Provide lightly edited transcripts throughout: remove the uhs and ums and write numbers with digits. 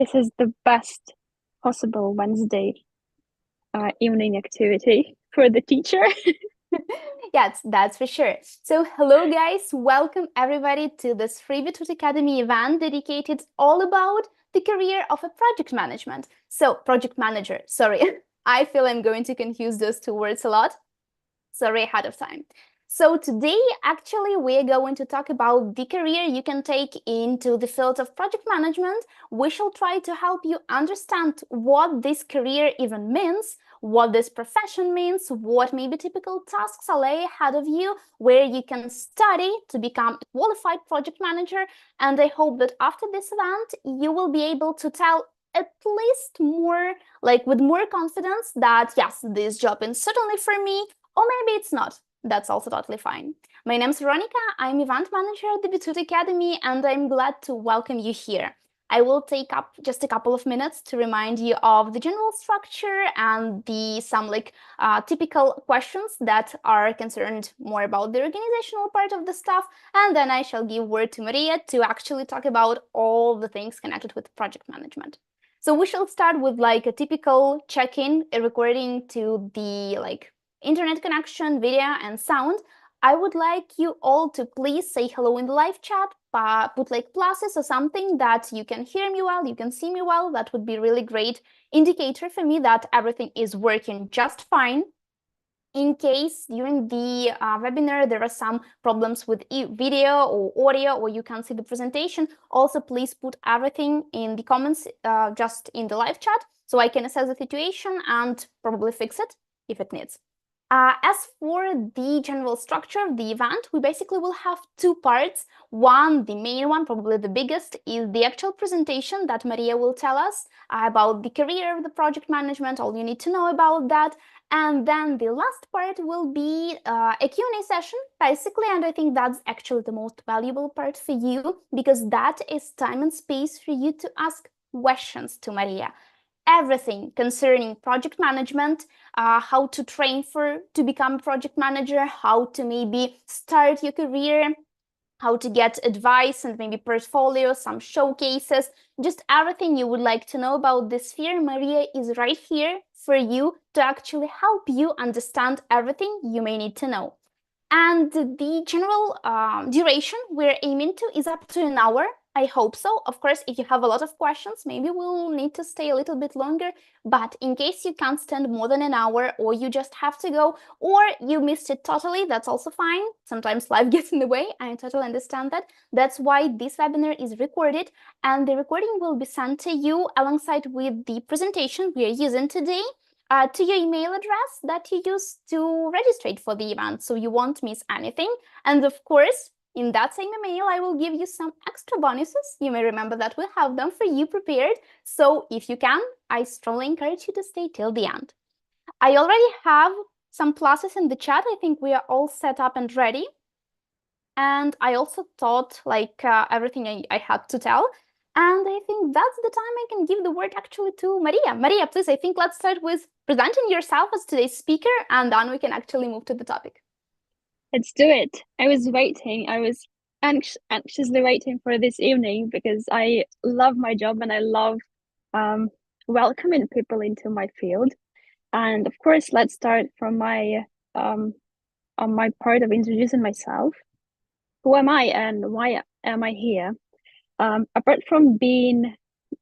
This is the best possible Wednesday evening activity for the teacher. Yeah, that's for sure. So, hello guys, welcome everybody to this free Beetroot Academy event dedicated all about the career of a project management. So, project manager, sorry, I feel I'm going to confuse those two words a lot. Sorry ahead of time. So today, actually, we're going to talk about the career you can take into the field of project management. We shall try to help you understand what this career even means, what this profession means, what maybe typical tasks lay ahead of you, where you can study to become a qualified project manager. And I hope that after this event, you will be able to tell at least more, like with more confidence that yes, this job is certainly for me, or maybe it's not. That's also totally fine. My name is Veronica. I'm event manager at the Beetroot Academy, and I'm glad to welcome you here. I will take up just a couple of minutes to remind you of the general structure and the some typical questions that are concerned more about the organizational part of the stuff, and then I shall give word to Maria to actually talk about all the things connected with project management. So we shall start with like a typical check-in, recording to the internet connection, video, and sound. I would like you all to please say hello in the live chat, put like pluses or something that you can hear me well, you can see me well. That would be really great indicator for me that everything is working just fine. In case during the webinar there are some problems with video or audio, or you can't see the presentation, also please put everything in the comments just in the live chat so I can assess the situation and probably fix it if it needs. As for the general structure of the event, we basically will have two parts. One, the main one, probably the biggest, is the actual presentation that Maria will tell us about the career of the project management, all you need to know about that. And then the last part will be a Q&A session, basically, and I think that's actually the most valuable part for you, because that is time and space for you to ask questions to Maria. Everything concerning project management, how to train to become a project manager, how to maybe start your career, how to get advice and maybe portfolio, some showcases, just everything you would like to know about this sphere. Maria is right here for you to actually help you understand everything you may need to know. And the general duration we're aiming to is up to an hour. I hope so. Of course, if you have a lot of questions, maybe we'll need to stay a little bit longer. But in case you can't stand more than an hour, or you just have to go, or you missed it totally, that's also fine. Sometimes life gets in the way. I totally understand that. That's why this webinar is recorded, and the recording will be sent to you alongside with the presentation we are using today, to your email address that you use to register for the event, so you won't miss anything. And of course, in that same email, I will give you some extra bonuses. You may remember that we have them for you prepared. So if you can, I strongly encourage you to stay till the end. I already have some pluses in the chat. I think we are all set up and ready. And I also thought everything I had to tell. And I think that's the time I can give the word actually to Maria. Maria, please, I think let's start with presenting yourself as today's speaker, and then we can actually move to the topic. Let's do it. I was waiting. I was anxiously waiting for this evening because I love my job and I love welcoming people into my field. And of course, let's start from my on my part of introducing myself. Who am I and why am I here? Apart from being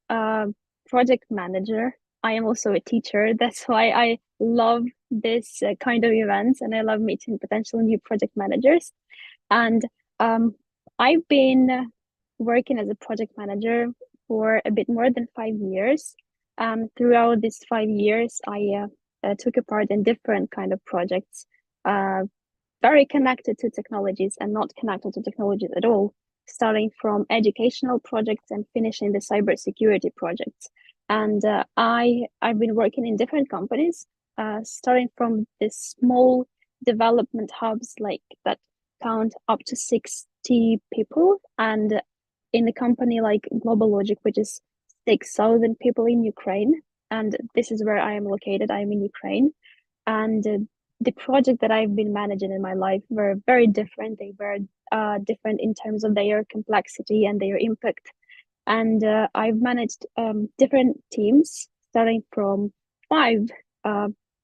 a project manager, I am also a teacher. That's why I love this kind of events and I love meeting potential new project managers. And I've been working as a project manager for a bit more than 5 years. Throughout these 5 years, I took a part in different kind of projects, uh, very connected to technologies and not connected to technologies at all, starting from educational projects and finishing the cybersecurity projects. And I've been working in different companies, starting from the small development hubs like that count up to 60 people, and in a company like Global Logic, which is 6,000 people in Ukraine. And this is where I am located. I'm in Ukraine. And the project that I've been managing in my life were very different. They were different in terms of their complexity and their impact. and I've managed different teams, starting from 5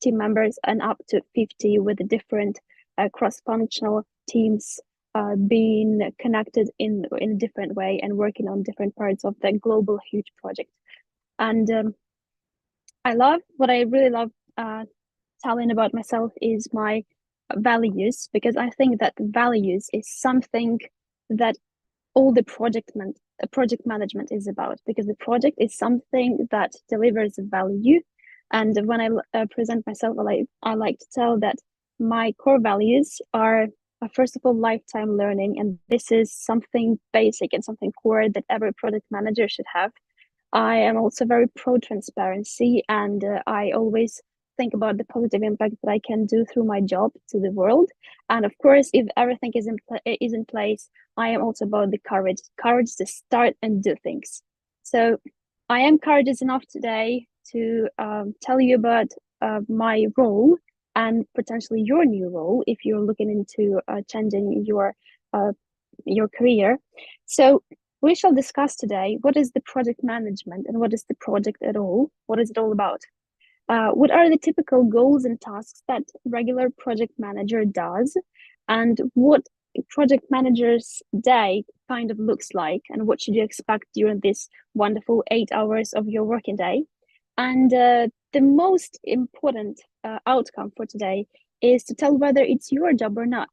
team members and up to 50 with different cross-functional teams being connected in a different way and working on different parts of the global huge project. And what I really love telling about myself is my values, because I think that values is something that all the project management is about, because the project is something that delivers value. And when I present myself, I like to tell that my core values are first of all lifetime learning, and this is something basic and something core that every project manager should have. I am also very pro transparency, and I always think about the positive impact that I can do through my job to the world. And of course, if everything is in place, I am also about the courage to start and do things. So I am courageous enough today to tell you about my role and potentially your new role if you're looking into changing your career. So we shall discuss today what is the project management and what is the project at all? What is it all about? What are the typical goals and tasks that regular project manager does? And what project manager's day kind of looks like? And what should you expect during this wonderful 8 hours of your working day? And the most important outcome for today is to tell whether it's your job or not.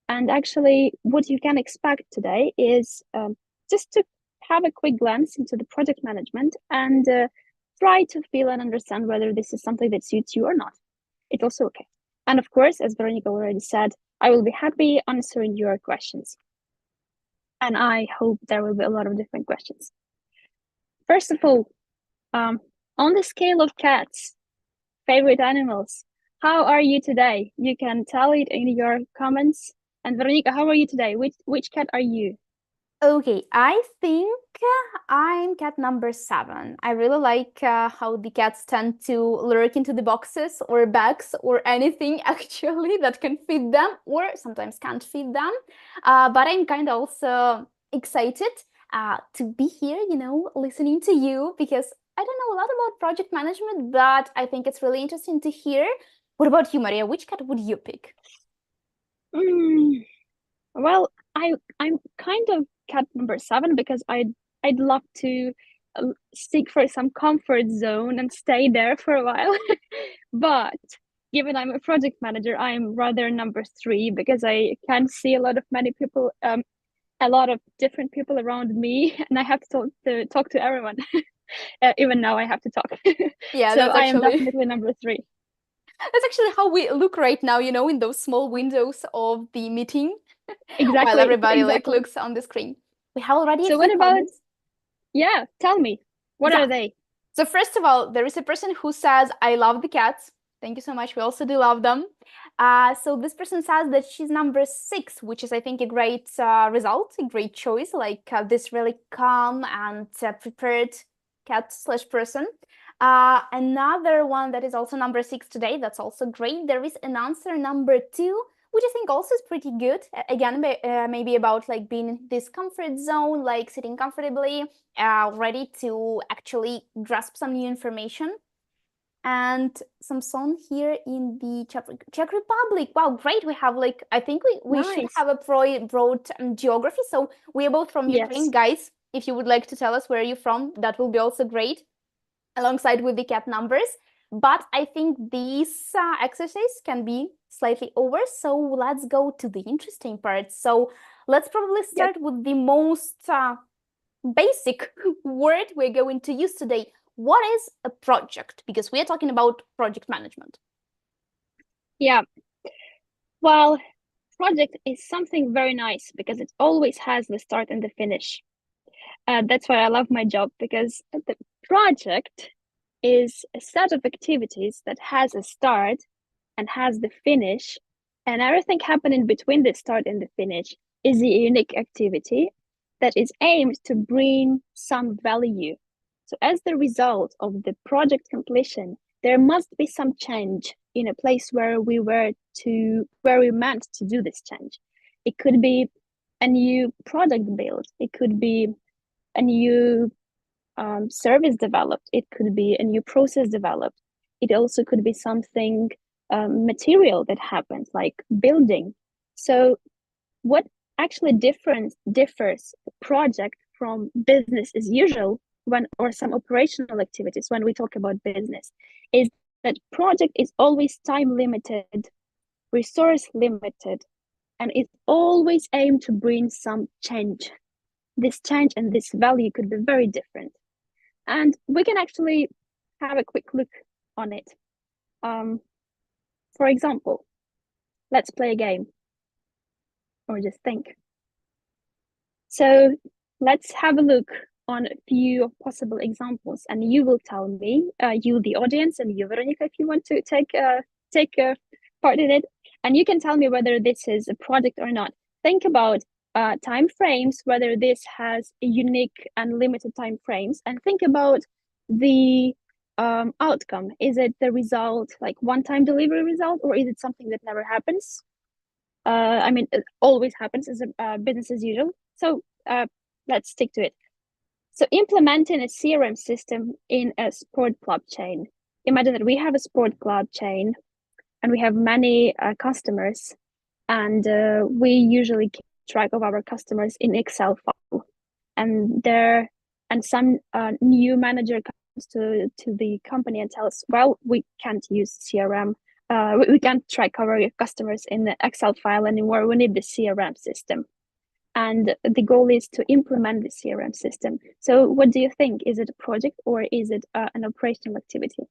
And actually, what you can expect today is just to have a quick glance into the project management and try to feel and understand whether this is something that suits you or not. It's also okay. And of course, as Veronica already said, I will be happy answering your questions. And I hope there will be a lot of different questions. First of all, on the scale of cats, favorite animals, how are you today? You can tell it in your comments. And Veronica, how are you today? Which cat are you? Okay, I think I'm cat number 7. I really like how the cats tend to lurk into the boxes or bags or anything actually that can feed them or sometimes can't feed them. But I'm kind of also excited to be here, listening to you, because I don't know a lot about project management, but I think it's really interesting to hear. What about you, Maria? Which cat would you pick? Well, I'm kind of cat number 7 because I'd love to seek for some comfort zone and stay there for a while. But given I'm a project manager, I'm rather number 3 because I can see a lot of different people around me, and I have to talk to everyone. Even now, I have to talk. Yeah, So that's I am actually definitely number 3. that's actually how we look right now, in those small windows of the meeting while Exactly, everybody like exactly. looks on the screen. We have already a So few what about, comments. yeah, tell me, what Yeah. are they? So first of all, there is a person who says, I love the cats. Thank you so much. We also do love them. So this person says that she's number 6, which is, I think, a great result, a great choice, like this really calm and prepared cat/person. Another one that is also number 6 today, that's also great. There is an answer number 2, which I think also is pretty good. Again, maybe about like being in this comfort zone, like sitting comfortably, ready to actually grasp some new information. And some song here in the Czech Republic. Wow, great. We have like, I think we should Nice. have a broad geography. So we are both from Ukraine. Yes. Guys, if you would like to tell us where you're from, that will be also great, alongside with the cat numbers. But I think this exercise can be slightly over. So let's go to the interesting part. So let's probably Yep. start with the most basic word we're going to use today. What is a project? Because we are talking about project management. Yeah. Well, project is something very nice because it always has the start and the finish. That's why I love my job, because the project is a set of activities that has a start and has the finish, and everything happening between the start and the finish is a unique activity that is aimed to bring some value. So, as the result of the project completion, there must be some change in a place where we meant to do this change. It could be a new product build. It could be a new service developed. It could be a new process developed. It also could be something material that happens, like building. So what actually differs project from business as usual when, or some operational activities when we talk about business, is that project is always time limited, resource limited, and it always aimed to bring some change. This change and this value could be very different. And we can actually have a quick look on it. For example, let's play a game or just think. So let's have a look on a few possible examples, and you will tell me, you, the audience, and you, Veronica, if you want to take part in it, and you can tell me whether this is a project or not. Think about time frames, whether this has a unique and limited time frames, and think about the outcome. Is it the result, like one-time delivery result, or is it something that never happens? I mean, it always happens as a business as usual. So let's stick to it. So implementing a CRM system in a sport club chain. Imagine that we have a sport club chain and we have many customers, and we usually keep track of our customers in Excel file. And some new manager comes to the company and tells, well, we can't use CRM. We can't track our customers in the Excel file anymore. We need the CRM system. And the goal is to implement the CRM system. So what do you think? Is it a project or is it an operational activity?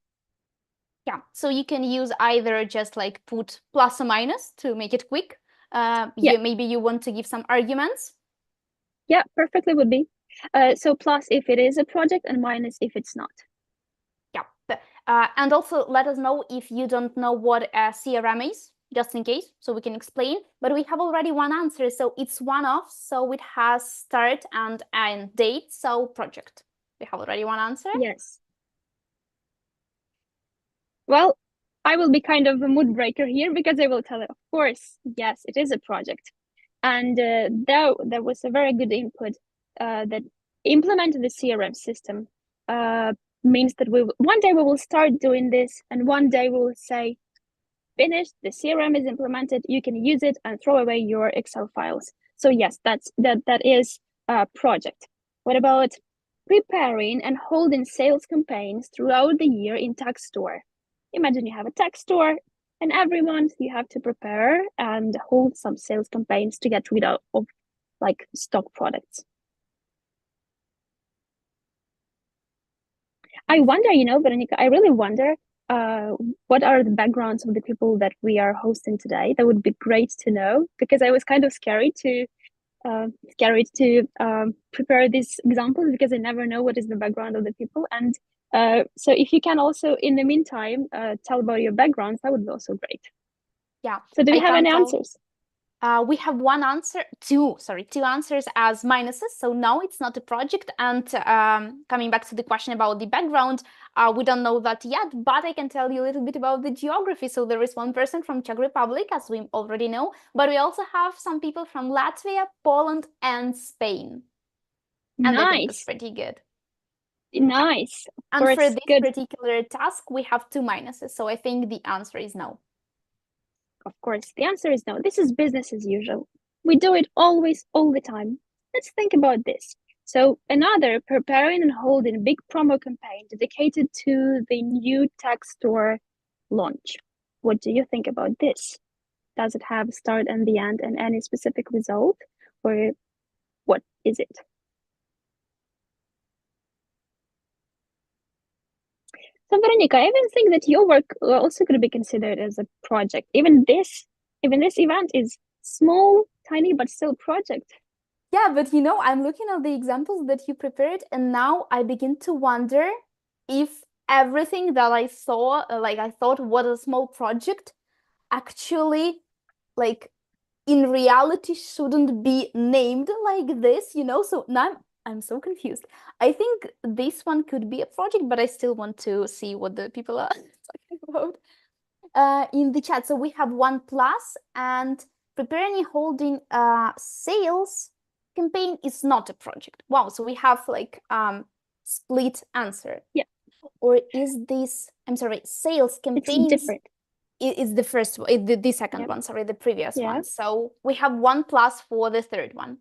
Yeah, so you can use either just like put plus or minus to make it quick. Maybe you want to give some arguments. Yeah, perfectly would be. So plus if it is a project and minus if it's not. Yeah, and also let us know if you don't know what a CRM is, just in case, so we can explain. But we have already one answer, so it's one-off, so it has start and end date, so project. We have already one answer. Yes. Well, I will be kind of a mood breaker here because I will tell it, of course, yes, it is a project. And there was a very good input that implementing the CRM system means that one day we will start doing this, and one day we will say, finished, the CRM is implemented, you can use it and throw away your Excel files. So yes, that is a project. What about preparing and holding sales campaigns throughout the year in tech store? Imagine you have a tech store, and every month you have to prepare and hold some sales campaigns to get rid of like stock products. I wonder, Veronica, I really wonder what are the backgrounds of the people that we are hosting today. That would be great to know, because I was kind of scared to prepare these examples because I never know what is the background of the people. And so if you can also, in the meantime, tell about your backgrounds, that would be also great. Yeah. So do we have any answers? We have two answers as minuses. So no, it's not a project. And coming back to the question about the background, we don't know that yet, but I can tell you a little bit about the geography. So there is one person from Czech Republic, as we already know, but we also have some people from Latvia, Poland, and Spain. And I think that's pretty good. Nice. And for this particular task, we have two minuses. So I think the answer is no. Of course, the answer is no. This is business as usual. We do it always, all the time. Let's think about this. So another, preparing and holding a big promo campaign dedicated to the new tech store launch. What do you think about this? Does it have a start and the end and any specific result, or what is it? So Veronica, I even think that your work also could be considered as a project. Even this event is small, tiny, but still project. Yeah, but I'm looking at the examples that you prepared, and now I begin to wonder if everything that I saw, I thought was a small project, actually, in reality shouldn't be named like this, So now I'm so confused. I think this one could be a project, but I still want to see what the people are talking about in the chat. So we have 1+ and preparing and holding sales campaign is not a project. Wow, so we have like split answer. Yeah. Or is this, I'm sorry, sales campaigns? It's different. Is the first one, the second Yep. one, sorry, the previous Yeah. one. So we have 1+ for the third one.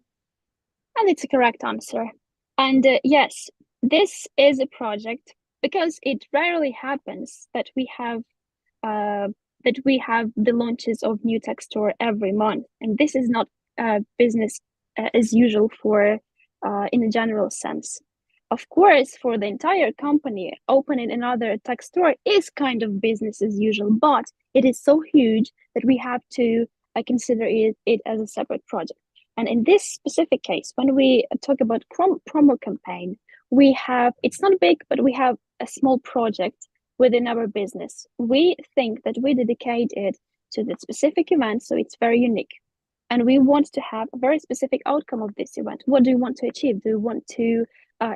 And it's a correct answer. And yes, this is a project because it rarely happens that we have the launches of new tech store every month, and this is not business as usual for in a general sense. Of course, for the entire company, opening another tech store is kind of business as usual, but it is so huge that we have to consider it as a separate project. And in this specific case, when we talk about promo campaign, we have, it's not big, but we have a small project within our business. We think that we dedicate it to the specific event, so it's very unique. And we want to have a very specific outcome of this event. What do you want to achieve? Do you want to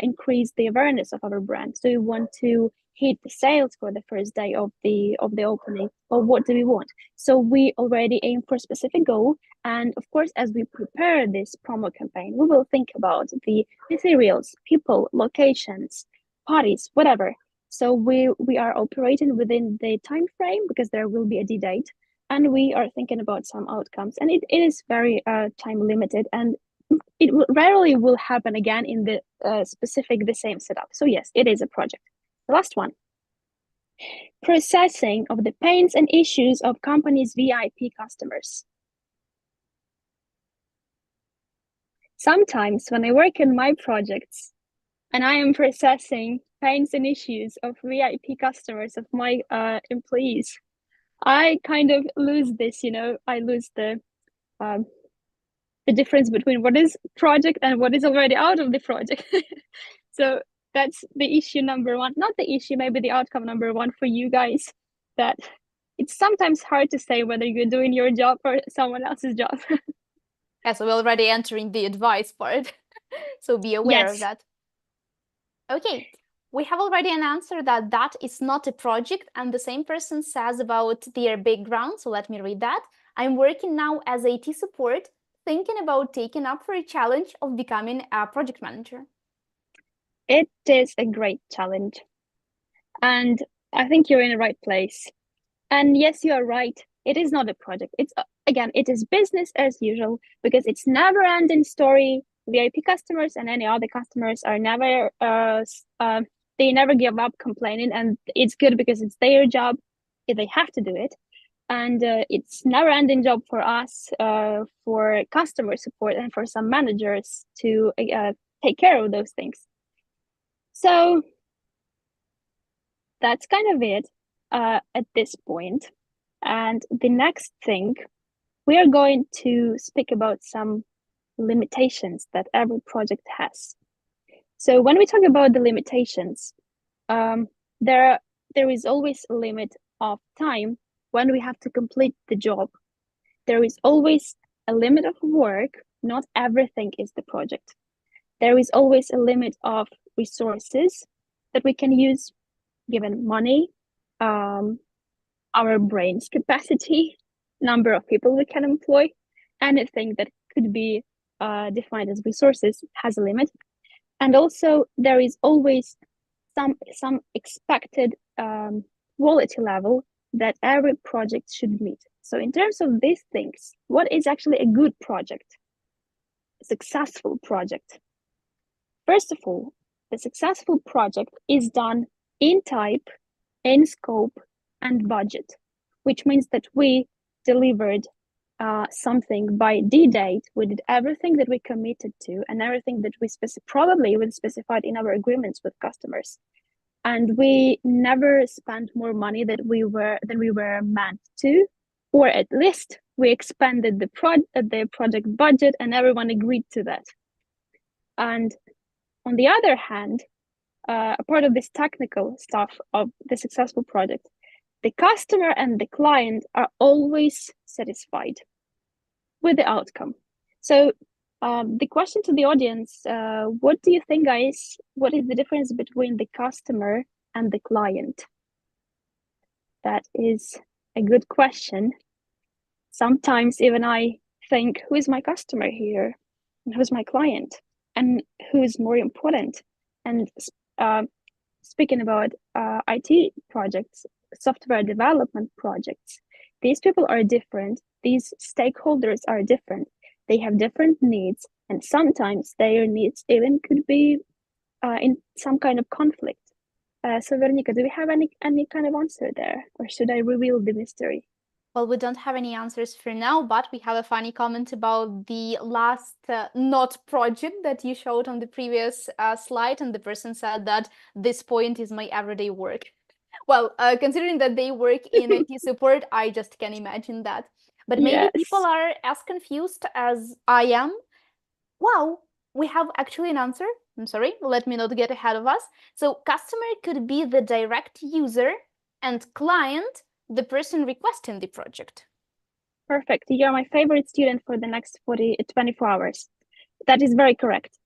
increase the awareness of our brand? Do you want to hit the sales for the first day of the opening? Or what do we want? So we already aim for a specific goal. And of course, as we prepare this promo campaign, we will think about the materials, people, locations, parties, whatever. So we are operating within the time frame because there will be a due date, and we are thinking about some outcomes, and it is very time limited, and it rarely will happen again in the the same setup. So yes, it is a project. The last one: processing of the pains and issues of companies' VIP customers. Sometimes when I work in my projects and I am processing pains and issues of VIP customers, of my employees, I kind of lose this, I lose the difference between what is project and what is already out of the project. So that's the issue number one, not the issue, maybe the outcome number one for you guys, that it's sometimes hard to say whether you're doing your job or someone else's job. Yeah, so we're already entering the advice part. So be aware of that. Okay, we have already an answer that is not a project, and the same person says about their background. So let me read that. I'm working now as IT support, thinking about taking up for a challenge of becoming a project manager. It is a great challenge. And I think you're in the right place. And yes, you are right. It is not a project. It's again, it is business as usual because it's never ending story. VIP customers and any other customers are never they never give up complaining, and it's good because it's their job. They have to do it, and it's never ending job for us, for customer support, and for some managers to take care of those things. So that's kind of it at this point. And the next thing, we are going to speak about some limitations that every project has. So when we talk about the limitations, there is always a limit of time when we have to complete the job. There is always a limit of work. Not everything is the project. There is always a limit of resources that we can use, given money, our brain's capacity, number of people we can employ. Anything that could be defined as resources has a limit. And also there is always some expected quality level that every project should meet. So in terms of these things, what is actually a good project, a successful project? First of all, the successful project is done in type, in scope, and budget, which means that we delivered something by D-date. We did everything that we committed to and everything that we probably specified in our agreements with customers. And we never spent more money than we were meant to, or at least we expanded the project budget and everyone agreed to that. And on the other hand, a part of this technical stuff of the successful project, the customer and the client are always satisfied with the outcome. So the question to the audience, what do you think, guys? What is the difference between the customer and the client? That is a good question. Sometimes even I think, who is my customer here? who's my client, and who's more important. And uh, speaking about IT projects, software development projects, these people are different. These stakeholders are different. They have different needs, and sometimes their needs even could be in some kind of conflict. So, Veronica, do we have any kind of answer there, or should I reveal the mystery? Well, we don't have any answers for now, but we have a funny comment about the last not project that you showed on the previous slide, and the person said that this point is my everyday work. Well, considering that they work in IT support, I just can imagine that. But maybe people Yes, are as confused as I am. Wow, we have actually an answer. I'm sorry, let me not get ahead of us. So customer could be the direct user and client, the person requesting the project. perfect. You're my favorite student for the next 24 hours. That is very correct.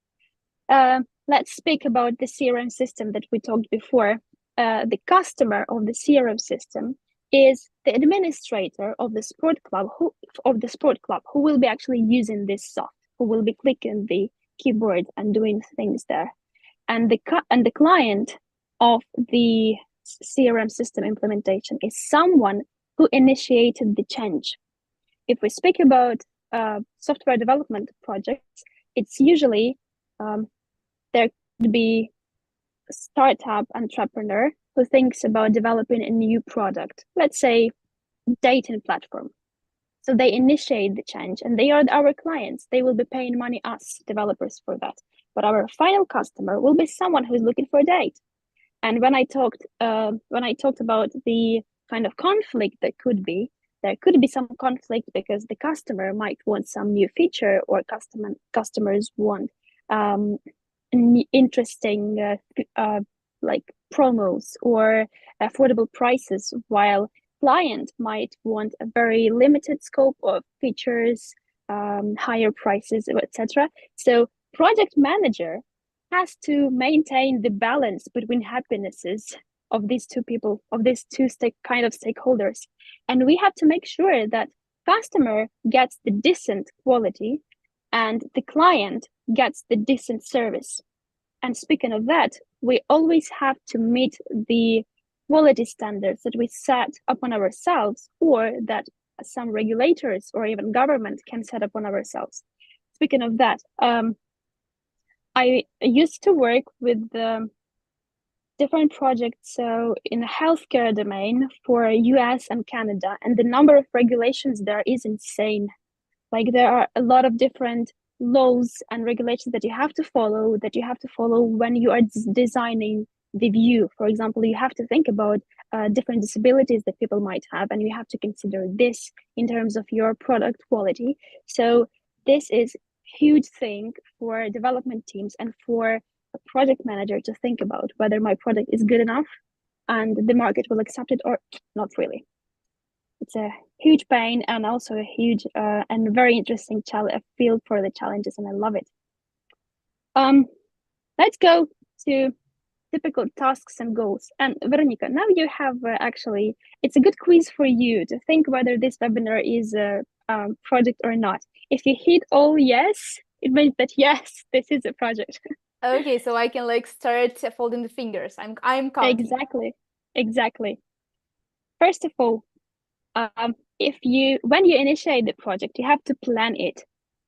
Let's speak about the CRM system that we talked before. The customer of the CRM system is the administrator of the sport club who will be actually using this soft, who will be clicking the keyboard and doing things there. And the client of the CRM system implementation is someone who initiated the change. If we speak about software development projects, it's usually there could be a startup entrepreneur who thinks about developing a new product, let's say dating platform. So they initiate the change and they are our clients. They will be paying money us developers for that. But our final customer will be someone who's looking for a date. And when I talked about the kind of conflict that could be, there could be some conflict because the customer might want some new feature, or customers want interesting like promos or affordable prices, while client might want a very limited scope of features, higher prices, etc. So project manager has to maintain the balance between happinesses of these two people, of these two kind of stakeholders. And we have to make sure that customer gets the decent quality and the client gets the decent service. And speaking of that, we always have to meet the quality standards that we set upon ourselves, or that some regulators or even government can set upon ourselves. Speaking of that, I used to work with different projects in the healthcare domain for US and Canada, and the number of regulations there is insane. Like there are a lot of different laws and regulations that you have to follow when you are designing the view. For example, you have to think about different disabilities that people might have, and you have to consider this in terms of your product quality. So this is huge thing for development teams and for a project manager to think about whether my product is good enough and the market will accept it or not really. It's a huge pain and also a huge and very interesting field for the challenges, and I love it. Let's go to typical tasks and goals. And Veronica, now you have actually, it's a good quiz for you to think whether this webinar is a project or not. If you hit all yes, it means that yes, this is a project. Okay, so I can like start folding the fingers. I'm counting. Exactly. First of all, when you initiate the project, you have to plan it.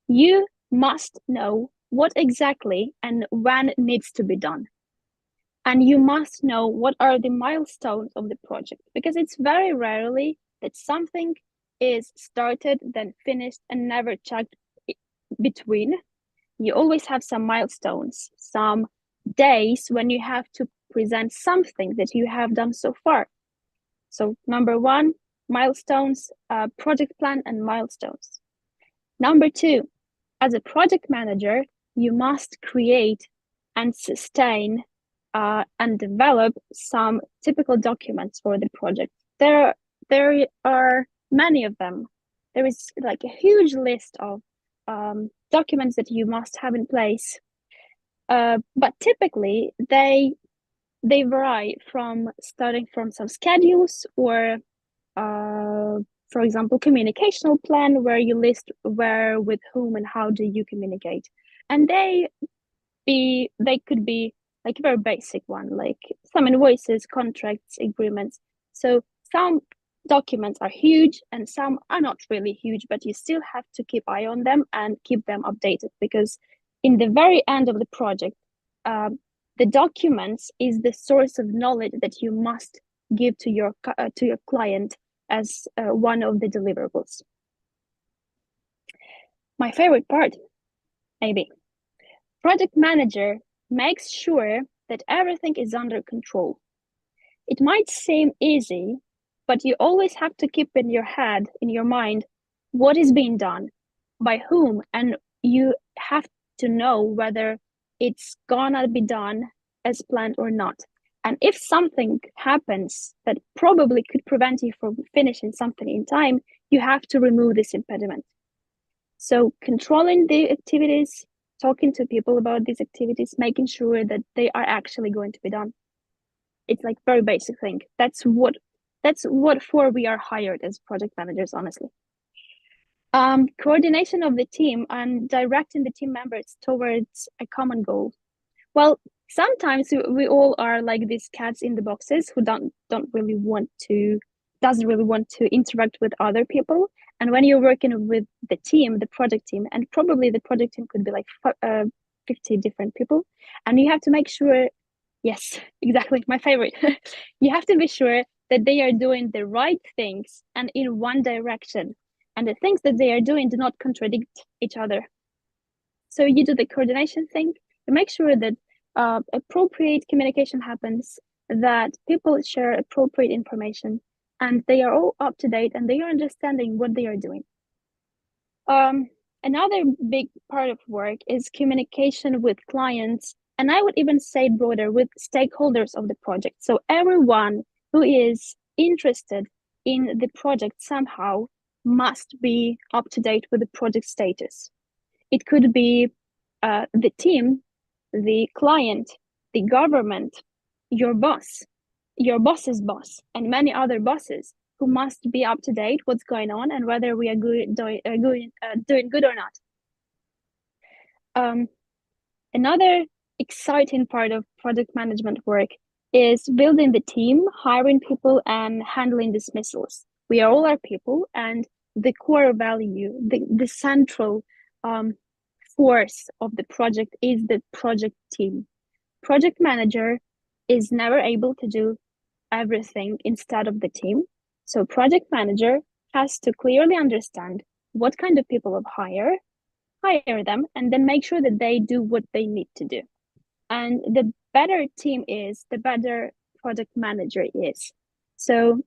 You must know what exactly and when it needs to be done. And you must know what are the milestones of the project, because it's very rarely that something is started, then finished, and never checked between. You always have some milestones, some days when you have to present something that you have done so far. So number one, milestones, project plan and milestones. Number two, as a project manager, you must create and sustain and develop some typical documents for the project. There are many of them. There is like a huge list of documents that you must have in place. But typically they vary from starting from some schedules or for example, communicational plan where you list where, with whom, and how do you communicate. And they could be like a very basic one, like some invoices, contracts, agreements. So some documents are huge and some are not really huge, but you still have to keep eye on them and keep them updated, because in the very end of the project, the documents is the source of knowledge that you must give to your client as one of the deliverables. My favorite part, maybe. Project manager makes sure that everything is under control. It might seem easy, but you always have to keep in your head, in your mind, what is being done, by whom, and you have to know whether it's gonna be done as planned or not. And if something happens that probably could prevent you from finishing something in time, you have to remove this impediment. So controlling the activities, talking to people about these activities, making sure that they are actually going to be done. It's like very basic thing. That's what for we are hired as project managers, honestly. Coordination of the team and directing the team members towards a common goal. Well, sometimes we all are like these cats in the boxes who doesn't really want to interact with other people. And when you're working with the team, the project team, and probably the project team could be like 50 different people, and you have to make sure, yes, exactly, my favorite. You have to be sure that they are doing the right things and in one direction, and the things that they are doing do not contradict each other. So you do the coordination thing to make sure that appropriate communication happens, that people share appropriate information, and they are all up to date and they are understanding what they are doing. Another big part of work is communication with clients, and I would even say broader, with stakeholders of the project. So everyone who is interested in the project somehow must be up to date with the project status. It could be the team, the client, the government, your boss, your boss's boss, and many other bosses who must be up to date what's going on and whether we are doing good or not. Another exciting part of project management work is building the team, hiring people, and handling dismissals. We are all our people, and the core value, the central force of the project is the project team. Project manager is never able to do everything instead of the team. So project manager has to clearly understand what kind of people of hire them, and then make sure that they do what they need to do. And the better team is, the better project manager is. So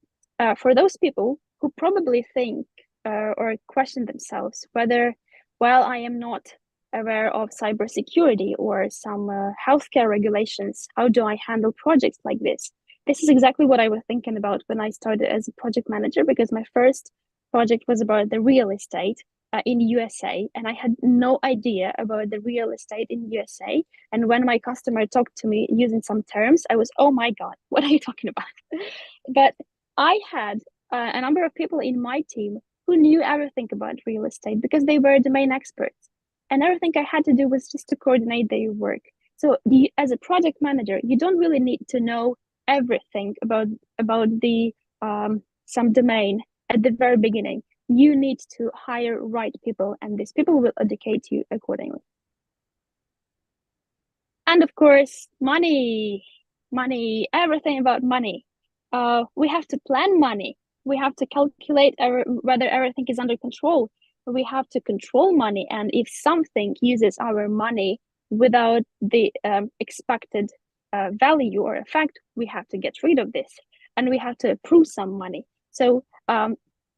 for those people who probably think or question themselves whether, well, I am not aware of cybersecurity or some healthcare regulations, how do I handle projects like this? This is exactly what I was thinking about when I started as a project manager, because my first project was about the real estate in USA, and I had no idea about the real estate in USA. And when my customer talked to me using some terms, I was, oh my God, what are you talking about? But I had a number of people in my team who knew everything about real estate because they were domain experts. And everything I had to do was just to coordinate their work. So as a project manager, you don't really need to know everything about the some domain at the very beginning. You need to hire right people, and these people will educate you accordingly. And of course, money, everything about money. We have to plan money. We have to calculate whether everything is under control. We have to control money. And if something uses our money without the expected value or effect, we have to get rid of this. And we have to approve some money. So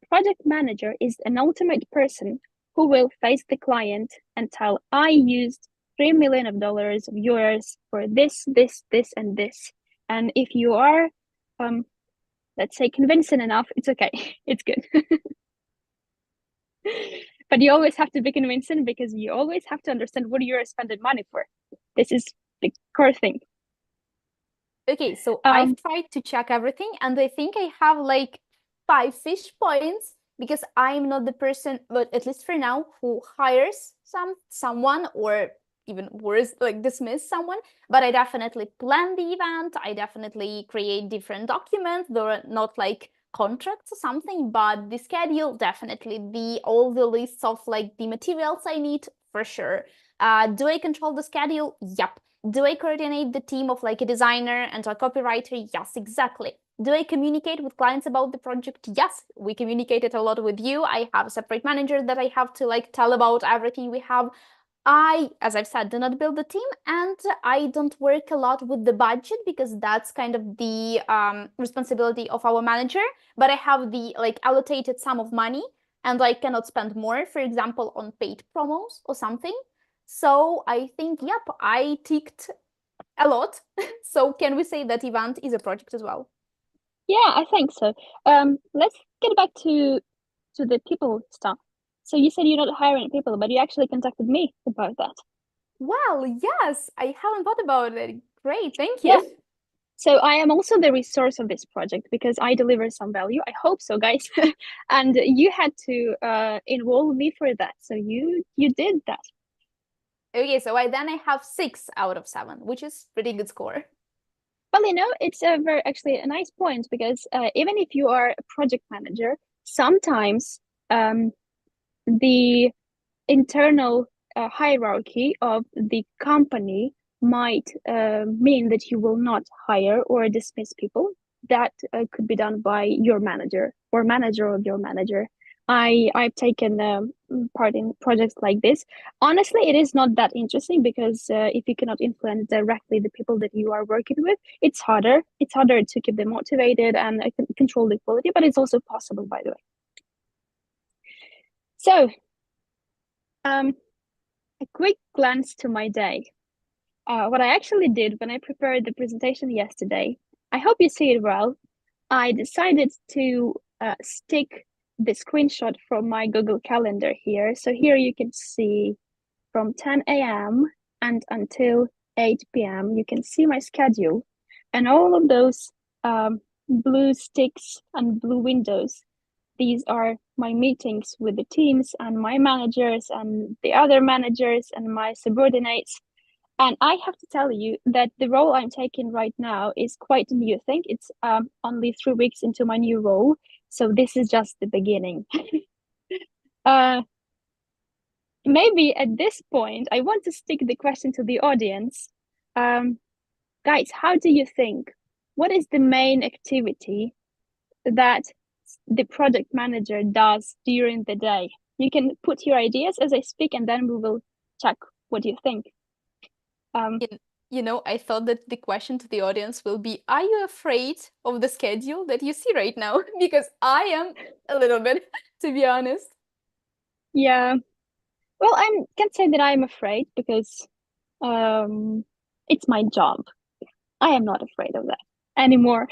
project manager is an ultimate person who will face the client and tell, I used $3 million of yours for this, and this. And if you are, let's say, convincing enough, it's okay. It's good. But you always have to be convincing, because you always have to understand what you're spending money for. This is the core thing. Okay, so I've tried to check everything, and I think I have like 5-ish points, because I'm not the person, but at least for now, who hires someone or even worse, like dismiss someone. But I definitely plan the event. I definitely create different documents. They're not like contracts or something, but the schedule, definitely all the lists of like the materials I need, for sure. Do I control the schedule? Yep. Do I coordinate the team of like a designer and a copywriter? Yes, exactly. Do I communicate with clients about the project? Yes, we communicated a lot with you. I have a separate manager that I have to like tell about everything we have. I, as I've said, do not build the team, and I don't work a lot with the budget because that's kind of the responsibility of our manager. But I have the like allocated sum of money, and I cannot spend more, for example, on paid promos or something. So I think, yep, I ticked a lot. So can we say that event is a project as well? Yeah, I think so. Let's get back to the people stuff. So you said you're not hiring people, but you actually contacted me about that. Well, yes, I haven't thought about it. Great, thank Yeah. you. So I am also the resource of this project because I deliver some value. I hope so, guys. And you had to involve me for that. So you did that. Okay, so I have 6 out of 7, which is pretty good score. Well, it's a very actually a nice point because even if you are a project manager, sometimes the internal hierarchy of the company might mean that you will not hire or dismiss people. That could be done by your manager or manager of your manager. I've taken part in projects like this. Honestly, it is not that interesting because if you cannot influence directly the people that you are working with, it's harder. It's harder to keep them motivated and control the quality, but it's also possible, by the way. So, a quick glance to my day. What I actually did when I prepared the presentation yesterday, I hope you see it well. I decided to stick the screenshot from my Google Calendar here. So here you can see from 10 a.m. and until 8 p.m. You can see my schedule, and all of those blue sticks and blue windows. These are my meetings with the teams and my managers and the other managers and my subordinates. And I have to tell you that the role I'm taking right now is quite a new thing. It's only 3 weeks into my new role. So this is just the beginning. uh, Maybe at this point, I want to stick the question to the audience. Guys, how do you think? What is the main activity that the project manager does during the day? You can put your ideas as I speak, and then we will check what you think. Um, I thought that the question to the audience will be, are you afraid of the schedule that you see right now? Because I am a little bit, to be honest. yeah. Well, I can't say that I'm afraid because it's my job. I am not afraid of that anymore.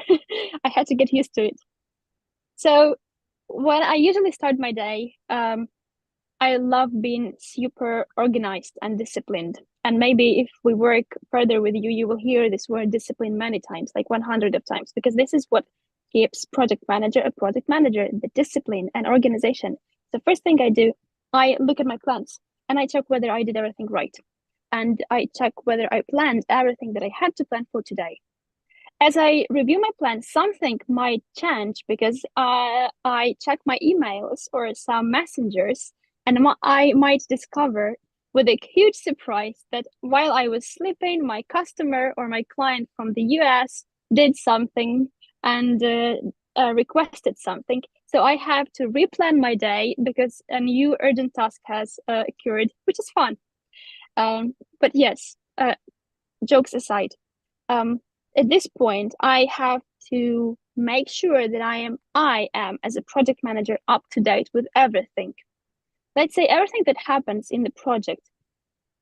I had to get used to it. So when I usually start my day, I love being super organized and disciplined. And maybe if we work further with you, you will hear this word discipline many times, like 100 of times, because this is what keeps project manager a project manager, the discipline and organization. The first thing I do, I look at my plans and I check whether I did everything right. And I check whether I planned everything that I had to plan for today. As I review my plan, something might change because I check my emails or some messengers, and I might discover with a huge surprise that while I was sleeping, my customer or my client from the US did something and requested something. So I have to replan my day because a new urgent task has occurred, which is fun. But yes, jokes aside, um, at this point, I have to make sure that I am as a project manager up to date with everything. Let's say everything that happens in the project,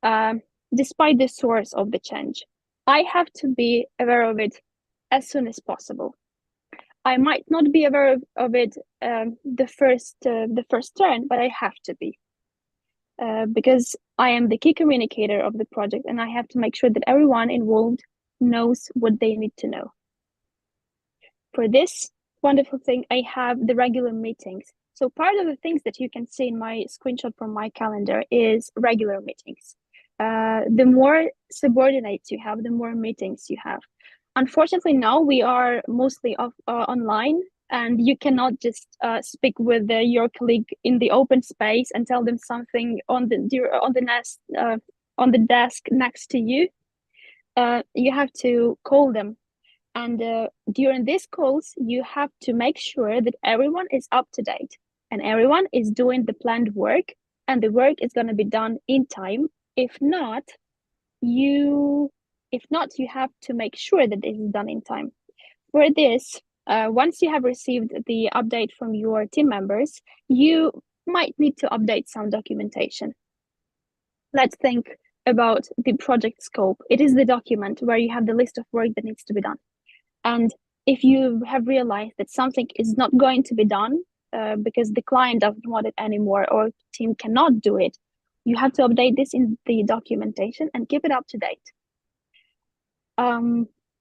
um, despite the source of the change. I have to be aware of it as soon as possible. I might not be aware of it the first turn, but I have to be. Because I am the key communicator of the project and I have to make sure that everyone involved knows what they need to know. For this wonderful thing, I have the regular meetings. So part of the things that you can see in my screenshot from my calendar is regular meetings. the more subordinates you have, the more meetings you have. Unfortunately, now we are mostly online, and you cannot just speak with your colleague in the open space and tell them something on the desk next to you. You have to call them, and during these calls, you have to make sure that everyone is up to date and everyone is doing the planned work, and the work is going to be done in time. If not, you you have to make sure that this is done in time. For this, once you have received the update from your team members, you might need to update some documentation. Let's think about the project scope. It is the document where you have the list of work that needs to be done. And if you have realized that something is not going to be done because the client doesn't want it anymore or team cannot do it, you have to update this in the documentation and keep it up to date.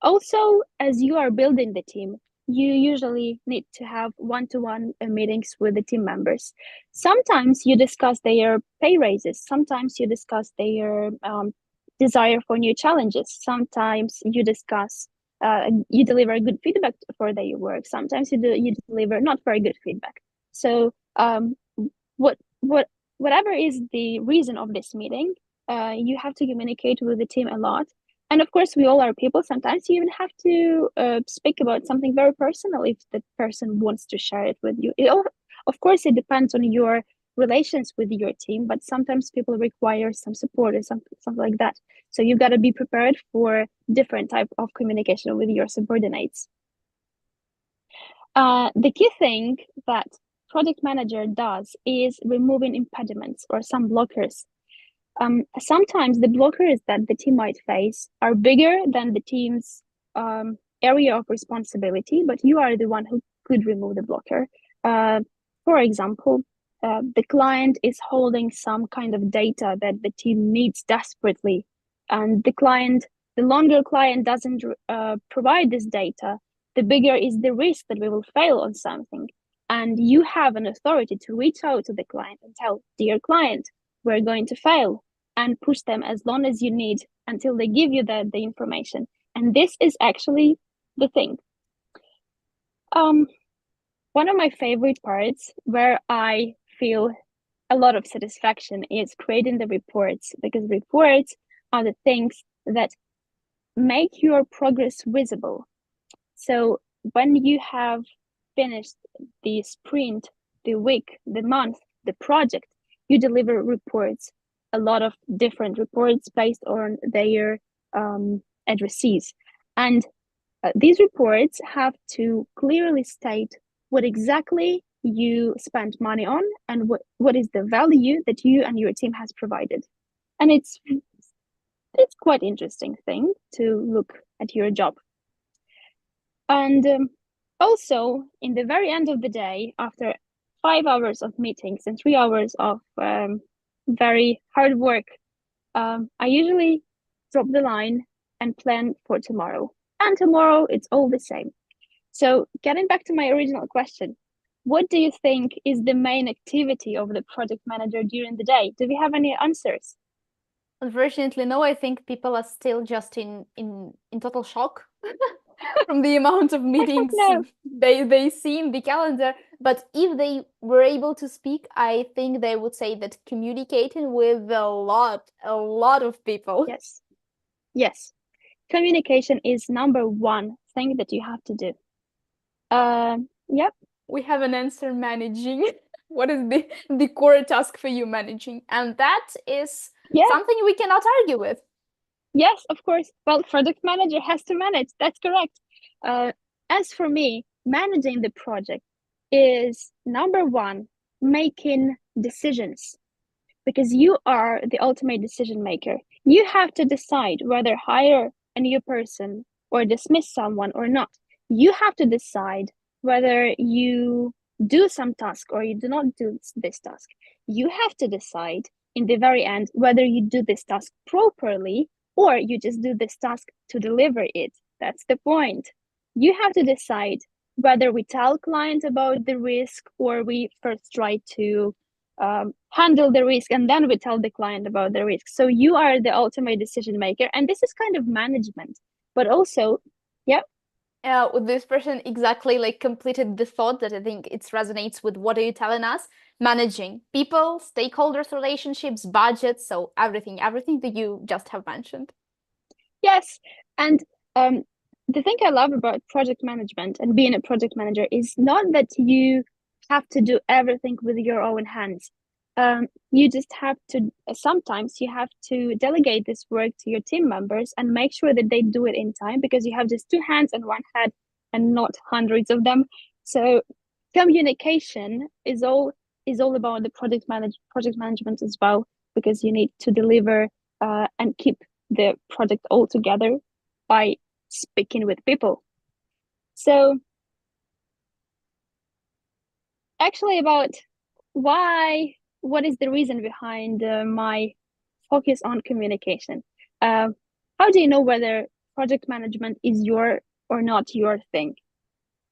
Also, as you are building the team, you usually need to have one-to-one meetings with the team members. Sometimes you discuss their pay raises. Sometimes you discuss their desire for new challenges. Sometimes you discuss, you deliver good feedback for their work. Sometimes you deliver not very good feedback. So whatever is the reason of this meeting, you have to communicate with the team a lot. And of course, we all are people. Sometimes you even have to speak about something very personal if the person wants to share it with you. Of course, it depends on your relations with your team, but sometimes people require some support or something like that. So you've got to be prepared for different type of communication with your subordinates. The key thing that project manager does is removing impediments or some blockers. Sometimes the blockers that the team might face are bigger than the team's area of responsibility, but you are the one who could remove the blocker. For example, the client is holding some kind of data that the team needs desperately, and the longer client doesn't provide this data, the bigger is the risk that we will fail on something. And you have an authority to reach out to the client and tell, dear client, we're going to fail, and push them as long as you need until they give you the information. And this is actually the thing. One of my favorite parts where I feel a lot of satisfaction is creating the reports, because reports are the things that make your progress visible. So when you have finished the sprint, the week, the month, the project, you deliver reports, a lot of different reports based on their addressees. And these reports have to clearly state what exactly you spent money on and what is the value that you and your team has provided. And it's quite interesting thing to look at your job. And also, in the very end of the day, after 5 hours of meetings and 3 hours of very hard work, I usually drop the line and plan for tomorrow. And tomorrow, it's all the same. So getting back to my original question, what do you think is the main activity of the project manager during the day? Do we have any answers? Unfortunately, no. I think people are still just in total shock from the amount of meetings No. they see in the calendar. But if they were able to speak, I think they would say that communicating with a lot of people. Yes. Yes. Communication is number one thing that you have to do. Yep. We have an answer: managing. What is the core task for you, managing? And that is something we cannot argue with. Yes, of course. Well, product manager has to manage. That's correct. As for me, managing the project is number one, making decisions, because you are the ultimate decision maker. You have to decide whether hire a new person or dismiss someone or not. You have to decide whether you do some task or you do not do this task. You have to decide in the very end whether you do this task properly or you just do this task to deliver it. That's the point. You have to decide whether we tell client about the risk or we first try to handle the risk, and then we tell the client about the risk. So you are the ultimate decision maker, and this is kind of management, but also, yeah. This person exactly like completed the thought that I think it resonates with what are you telling us? Managing people, stakeholders, relationships, budgets, so everything that you just have mentioned. Yes, and um, the thing I love about project management and being a project manager is not that you have to do everything with your own hands. You just have to, sometimes you have to delegate this work to your team members and make sure that they do it in time, because you have just two hands and one head and not hundreds of them. So communication is all about the project management as well, because you need to deliver and keep the project all together by speaking with people. So actually, about what is the reason behind my focus on communication? How do you know whether project management is your or not your thing?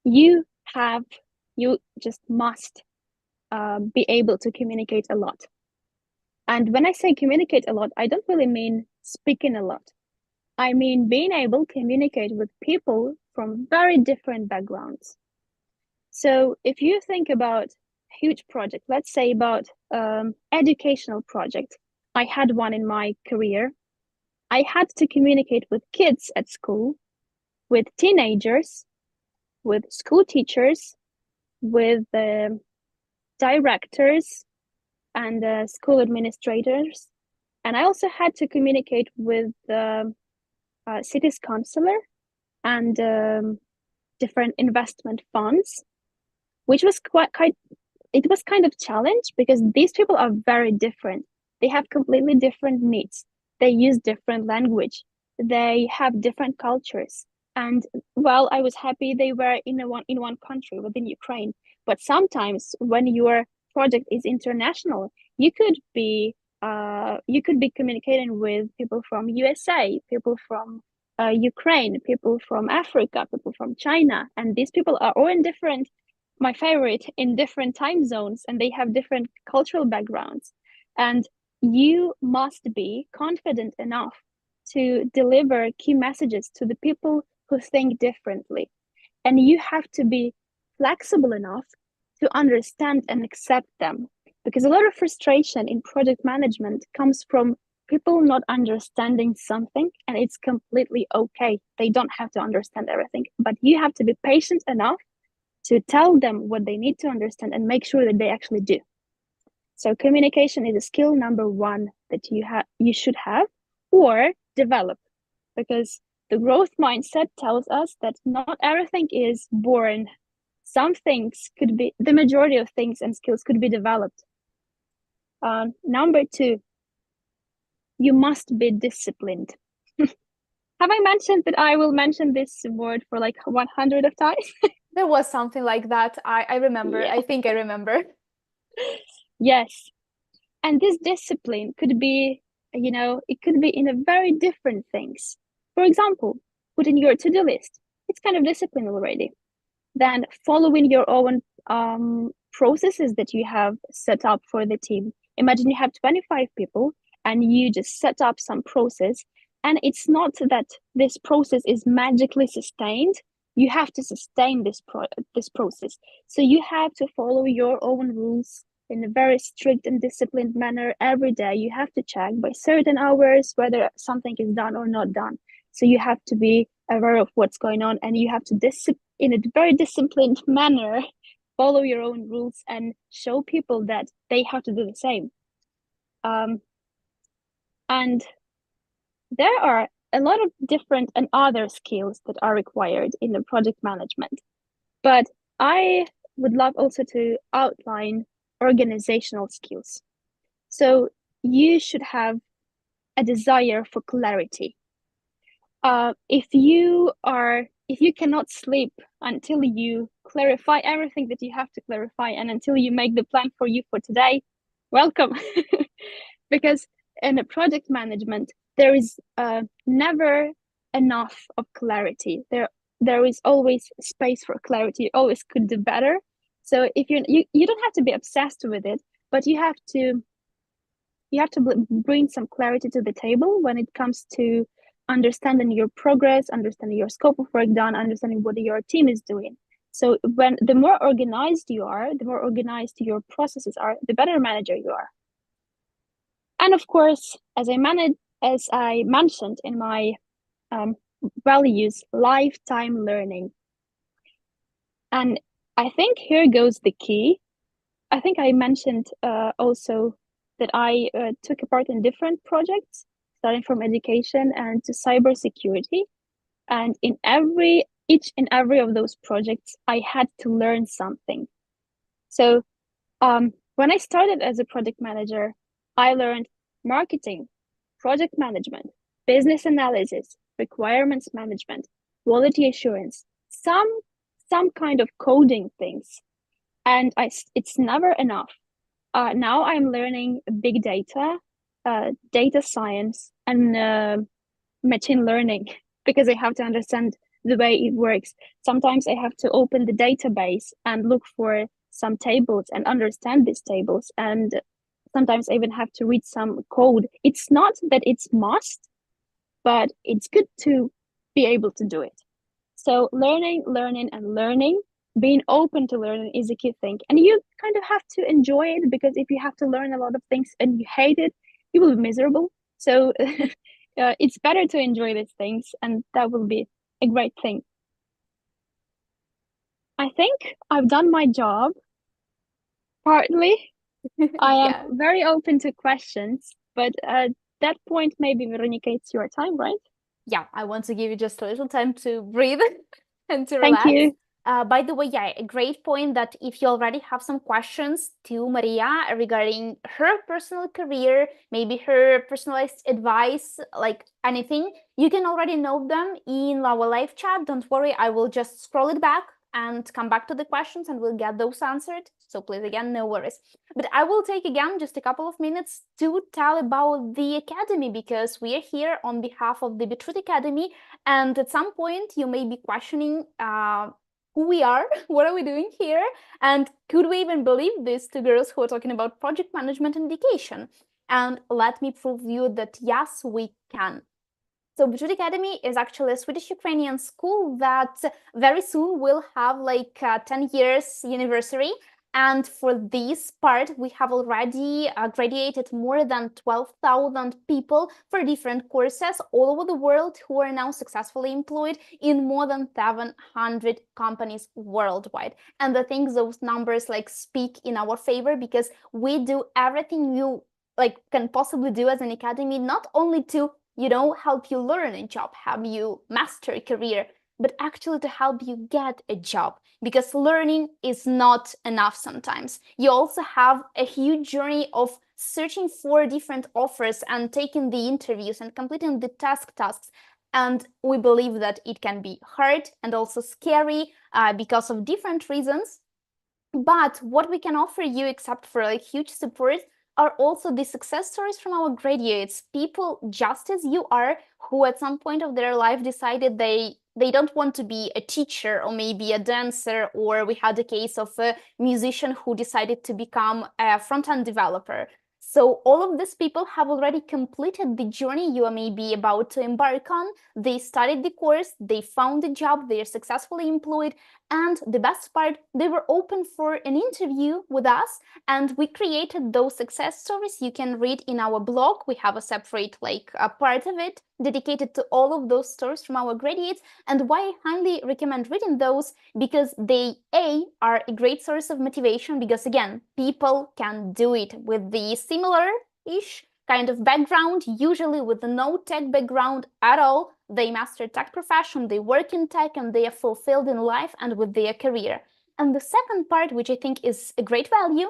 You have, you just must be able to communicate a lot. And when I say communicate a lot, I don't really mean speaking a lot. I mean being able to communicate with people from very different backgrounds. So if you think about a huge project, let's say about educational project, I had one in my career. I had to communicate with kids at school, with teenagers, with school teachers, with directors and school administrators. And I also had to communicate with the city's councillor and different investment funds, which was quite it was kind of challenge, because these people are very different. They have completely different needs. They use different language. They have different cultures. And while I was happy they were in one country within Ukraine, but sometimes when your project is international, you could be communicating with people from USA, people from Ukraine, people from Africa, people from China, and these people are all in different, my favorite, in different time zones, and they have different cultural backgrounds. And you must be confident enough to deliver key messages to the people who think differently. And you have to be flexible enough to understand and accept them. Because a lot of frustration in project management comes from people not understanding something, and it's completely okay. They don't have to understand everything, but you have to be patient enough to tell them what they need to understand and make sure that they actually do. So communication is a skill number one that you should have or develop, because the growth mindset tells us that not everything is born. Some things could be, the majority of things and skills could be developed. Number two, you must be disciplined. Have I mentioned that I will mention this word for like 100 of times? There was something like that. I remember. Yeah. I think I remember. Yes. And this discipline could be, it could be in a very different things. For example, putting your to-do list. It's kind of discipline already. Then following your own processes that you have set up for the team. Imagine you have 25 people and you just set up some process, and it's not that this process is magically sustained. You have to sustain this process. So you have to follow your own rules in a very strict and disciplined manner every day. You have to check by certain hours whether something is done or not done. So you have to be aware of what's going on, and you have to in a very disciplined manner follow your own rules and show people that they have to do the same. And there are a lot of different and other skills that are required in the project management, but I would love also to outline organizational skills. So you should have a desire for clarity. If you cannot sleep until you clarify everything that you have to clarify, and until you make the plan for you for today, welcome. Because in a project management, there is never enough of clarity. There is always space for clarity. You always could do better. So if you don't have to be obsessed with it, but you have to bring some clarity to the table when it comes to understanding your progress, understanding your scope of work done, understanding what your team is doing. So when the more organized you are, the more organized your processes are, the better manager you are. And of course, as I mentioned in my values, lifetime learning. And I think here goes the key. I think I mentioned also that I took a part in different projects, starting from education and to cybersecurity. And in each and every of those projects, I had to learn something. So when I started as a project manager, I learned marketing, project management, business analysis, requirements management, quality assurance, some kind of coding things. And it's never enough. Now I'm learning big data, data science, and machine learning because I have to understand the way it works. Sometimes I have to open the database and look for some tables and understand these tables. And sometimes I even have to read some code. It's not that it's must, but it's good to be able to do it. So learning, and learning, being open to learning is a key thing. And you kind of have to enjoy it, because if you have to learn a lot of things and you hate it, you will be miserable. So it's better to enjoy these things, and that will be a great thing. I think I've done my job partly. I am Yeah. very open to questions, but at that point, maybe Veronica, it's your time, right? Yeah, I want to give you just a little time to breathe and to Thank relax. you. By the way, yeah, a great point that if you already have some questions to Maria regarding her personal career, maybe her personalized advice, like anything, you can already note them in our live chat. Don't worry, I will just scroll it back and come back to the questions and we'll get those answered. So please, again, no worries. But I will take again just a couple of minutes to tell about the Academy, because we are here on behalf of the Beetroot Academy. And at some point, you may be questioning who we are, what are we doing here, and could we even believe these two girls who are talking about project management and education? And let me prove you that yes, we can. So Beetroot Academy is actually a Swedish-Ukrainian school that very soon will have like 10 years anniversary. And for this part, we have already graduated more than 12,000 people for different courses all over the world who are now successfully employed in more than 700 companies worldwide. And I think those numbers like speak in our favor, because we do everything you like can possibly do as an academy, not only to help you learn a job, help you master a career, but actually to help you get a job, because learning is not enough sometimes. You also have a huge journey of searching for different offers and taking the interviews and completing the tasks. And we believe that it can be hard and also scary because of different reasons. But what we can offer you, except for like huge support, are also the success stories from our graduates, people just as you are, who at some point of their life decided they don't want to be a teacher or maybe a dancer, or we had a case of a musician who decided to become a front-end developer. So all of these people have already completed the journey you are maybe about to embark on. They studied the course, they found a job, they are successfully employed, and the best part, they were open for an interview with us, and we created those success stories. You can read in our blog. We have a separate like a part of it dedicated to all of those stories from our graduates. And why I highly recommend reading those, because they are a great source of motivation, because again, people can do it with the similar-ish kind of background, usually with no tech background at all. They master tech profession, they work in tech, and they are fulfilled in life and with their career. And the second part, which I think is a great value,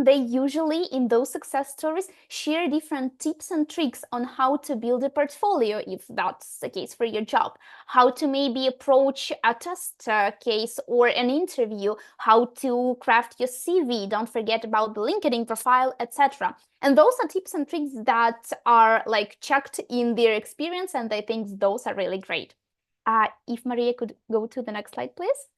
they usually, in those success stories, share different tips and tricks on how to build a portfolio, if that's the case for your job, how to maybe approach a test case or an interview, how to craft your CV, don't forget about the LinkedIn profile, etc. And those are tips and tricks that are like checked in their experience, and I think those are really great. If Maria could go to the next slide, please.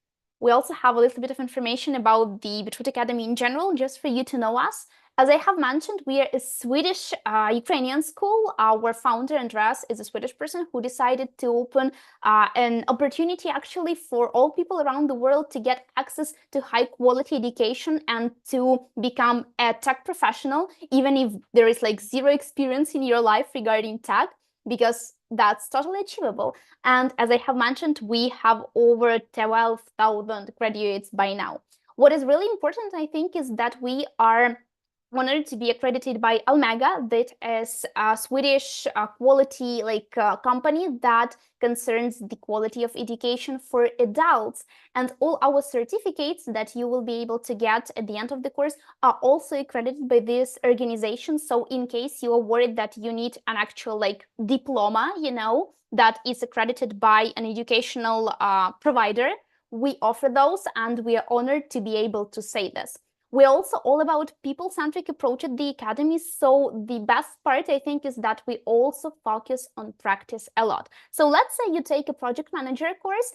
We also have a little bit of information about the Beetroot Academy in general, just for you to know us. As I have mentioned, we are a Swedish Ukrainian school. Our founder, Andreas, is a Swedish person who decided to open an opportunity actually for all people around the world to get access to high quality education and to become a tech professional, even if there is like zero experience in your life regarding tech, because that's totally achievable. And as I have mentioned, we have over 12,000 graduates by now. What is really important, I think, is that we are honored to be accredited by Almega, that is a Swedish quality company that concerns the quality of education for adults. And all our certificates that you will be able to get at the end of the course are also accredited by this organization. So in case you are worried that you need an actual like diploma, that is accredited by an educational provider, we offer those, and we are honored to be able to say this. We're also all about people-centric approach at the Academy. So the best part, I think, is that we also focus on practice a lot. So let's say you take a project manager course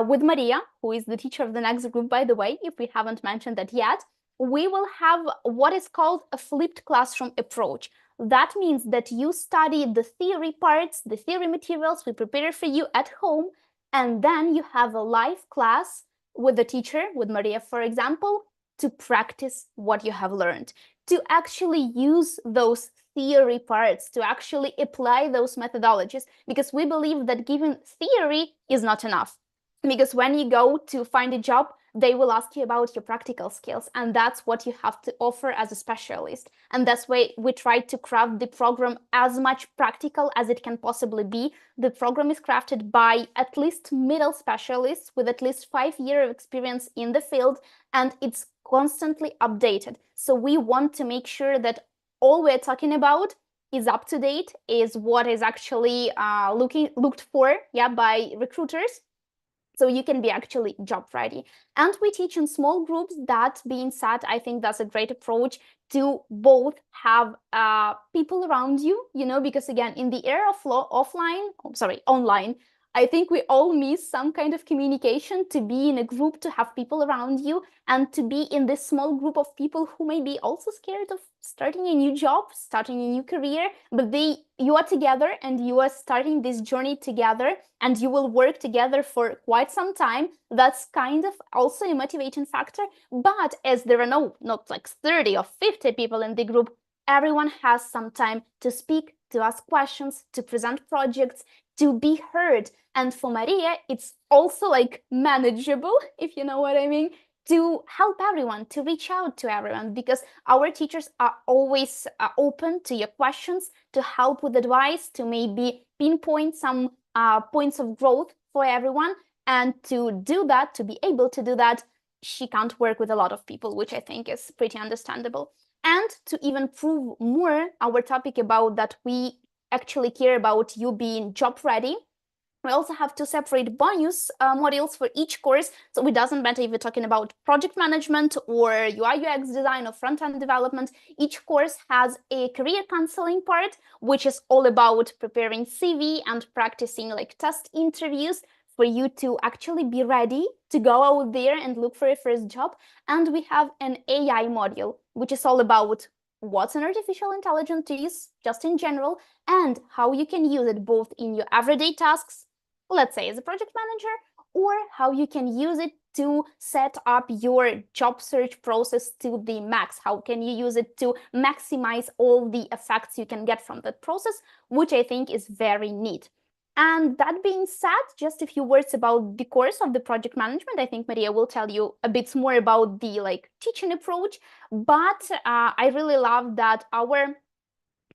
with Maria, who is the teacher of the next group, by the way, if we haven't mentioned that yet. We will have what is called a flipped classroom approach. That means that you study the theory parts, the theory materials we prepare for you at home, and then you have a live class with the teacher, with Maria, for example, to practice what you have learned, to actually use those theory parts, to actually apply those methodologies, because we believe that giving theory is not enough. Because when you go to find a job, they will ask you about your practical skills, and that's what you have to offer as a specialist. And that's why we try to craft the program as much practical as it can possibly be. The program is crafted by at least middle specialists with at least 5 years of experience in the field, and it's constantly updated. So we want to make sure that all we're talking about is up to date, is what is actually looked for by recruiters, so you can be actually job ready. And we teach in small groups. That being said, I think that's a great approach to both have people around you, because again, in the era of online, I think we all miss some kind of communication, to be in a group, to have people around you, and to be in this small group of people who may be also scared of starting a new job, starting a new career, but you are together and you are starting this journey together, and you will work together for quite some time. That's kind of also a motivating factor. But as there are not like 30 or 50 people in the group, everyone has some time to speak, to ask questions, to present projects, to be heard. And for Maria, it's also like manageable, if you know what I mean, to help everyone, to reach out to everyone, because our teachers are always open to your questions, to help with advice, to maybe pinpoint some points of growth for everyone. And to do that, to be able to do that, she can't work with a lot of people, which I think is pretty understandable. And to even prove more our topic about that we actually care about you being job ready, we also have two separate bonus modules for each course. So it doesn't matter if you're talking about project management or UI UX design or front-end development. Each course has a career counseling part, which is all about preparing CV and practicing like test interviews for you to actually be ready to go out there and look for a first job. And we have an AI module, which is all about what's an artificial intelligence is, just in general, and how you can use it both in your everyday tasks, let's say as a project manager, or how you can use it to set up your job search process to the max. How can you use it to maximize all the effects you can get from that process, which I think is very neat. And that being said, just a few words about the course of the project management. I think Maria will tell you a bit more about the teaching approach, but I really love that our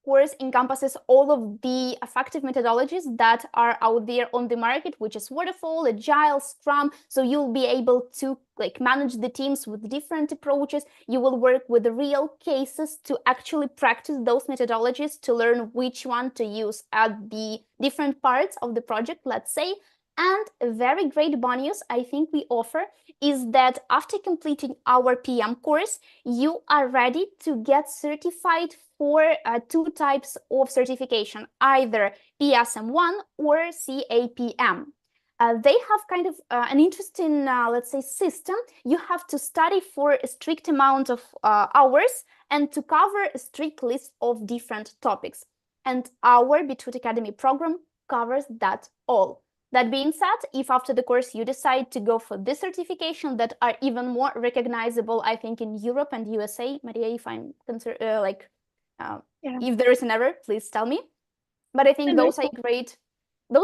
course encompasses all of the effective methodologies that are out there on the market, which is waterfall, agile, scrum. So you'll be able to manage the teams with different approaches. You will work with the real cases to actually practice those methodologies, to learn which one to use at the different parts of the project, let's say. And a very great bonus I think we offer is that after completing our PM course, you are ready to get certified for two types of certification, either PSM1 or CAPM. They have kind of an interesting, let's say, system. You have to study for a strict amount of hours and to cover a strict list of different topics. And our Beetroot Academy program covers that all. That being said, if after the course you decide to go for this certification that are even more recognizable, I think in Europe and USA, Maria, if I'm Yeah. if there is an error, please tell me. But I think No, those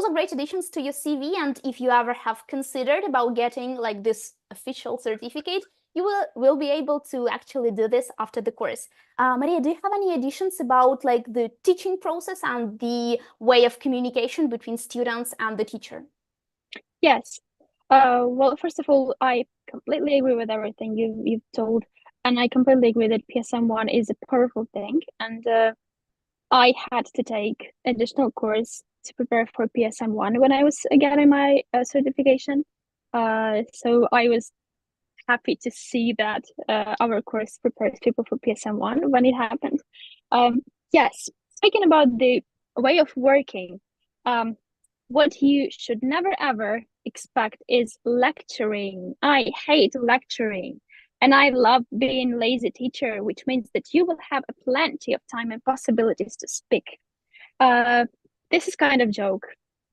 are great additions to your CV. And if you ever have considered about getting like this official certificate, you will be able to actually do this after the course. Maria, do you have any additions about like the teaching process and the way of communication between students and the teacher? yes. Well, first of all, I completely agree with everything you've told, and I completely agree that PSM1 is a powerful thing. And I had to take additional course to prepare for PSM1 when I was getting my certification. So I was happy to see that our course prepares people for PSM1 when it happened. Yes, speaking about the way of working, um, what you should never ever expect is lecturing. I hate lecturing. And I love being lazy teacher, which means that you will have plenty of time and possibilities to speak. Uh, this is kind of joke.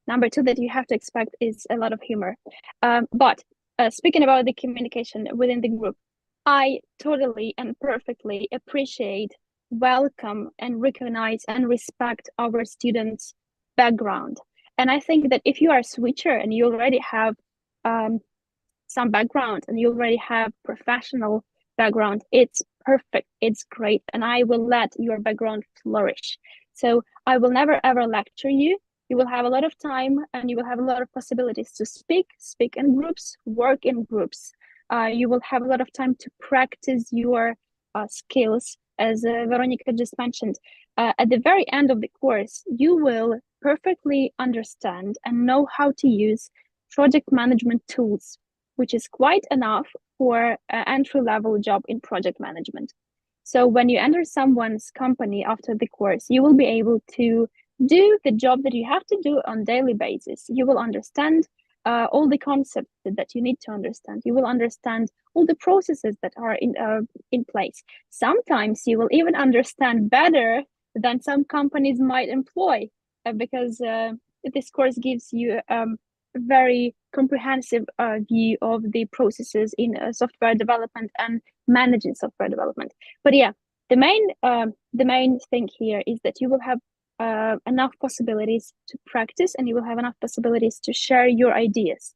Number two that you have to expect is a lot of humor. But speaking about the communication within the group, I totally and perfectly appreciate, welcome, and recognize and respect our students' background. And I think that if you are a switcher and you already have um, some background and you already have professional background, it's perfect, it's great, and I will let your background flourish. So I will never ever lecture you. You will have a lot of time and you will have a lot of possibilities to speak in groups, work in groups. You will have a lot of time to practice your skills, as Veronica just mentioned. At the very end of the course, you will perfectly understand and know how to use project management tools, which is quite enough for an entry-level job in project management. So when you enter someone's company after the course, you will be able to do the job that you have to do on daily basis. You will understand all the concepts that you need to understand. You will understand all the processes that are in place. Sometimes you will even understand better than some companies might employ, because this course gives you very comprehensive view of the processes in software development and managing software development. But yeah, the main thing here is that you will have enough possibilities to practice, and you will have enough possibilities to share your ideas.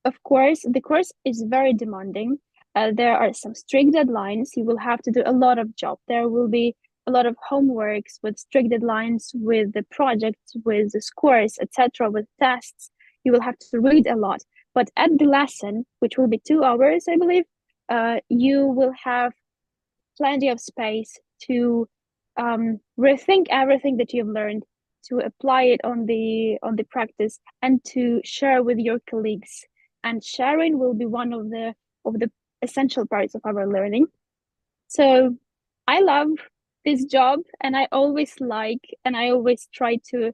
Of course, the course is very demanding. There are some strict deadlines. You will have to do a lot of job. There will be a lot of homeworks with strict deadlines, with the projects, with the scores, etc., with tests. You will have to read a lot. But at the lesson, which will be 2 hours, I believe, you will have plenty of space to rethink everything that you've learned, to apply it on the practice, and to share with your colleagues. And sharing will be one of the essential parts of our learning. So I love this job, and I always try to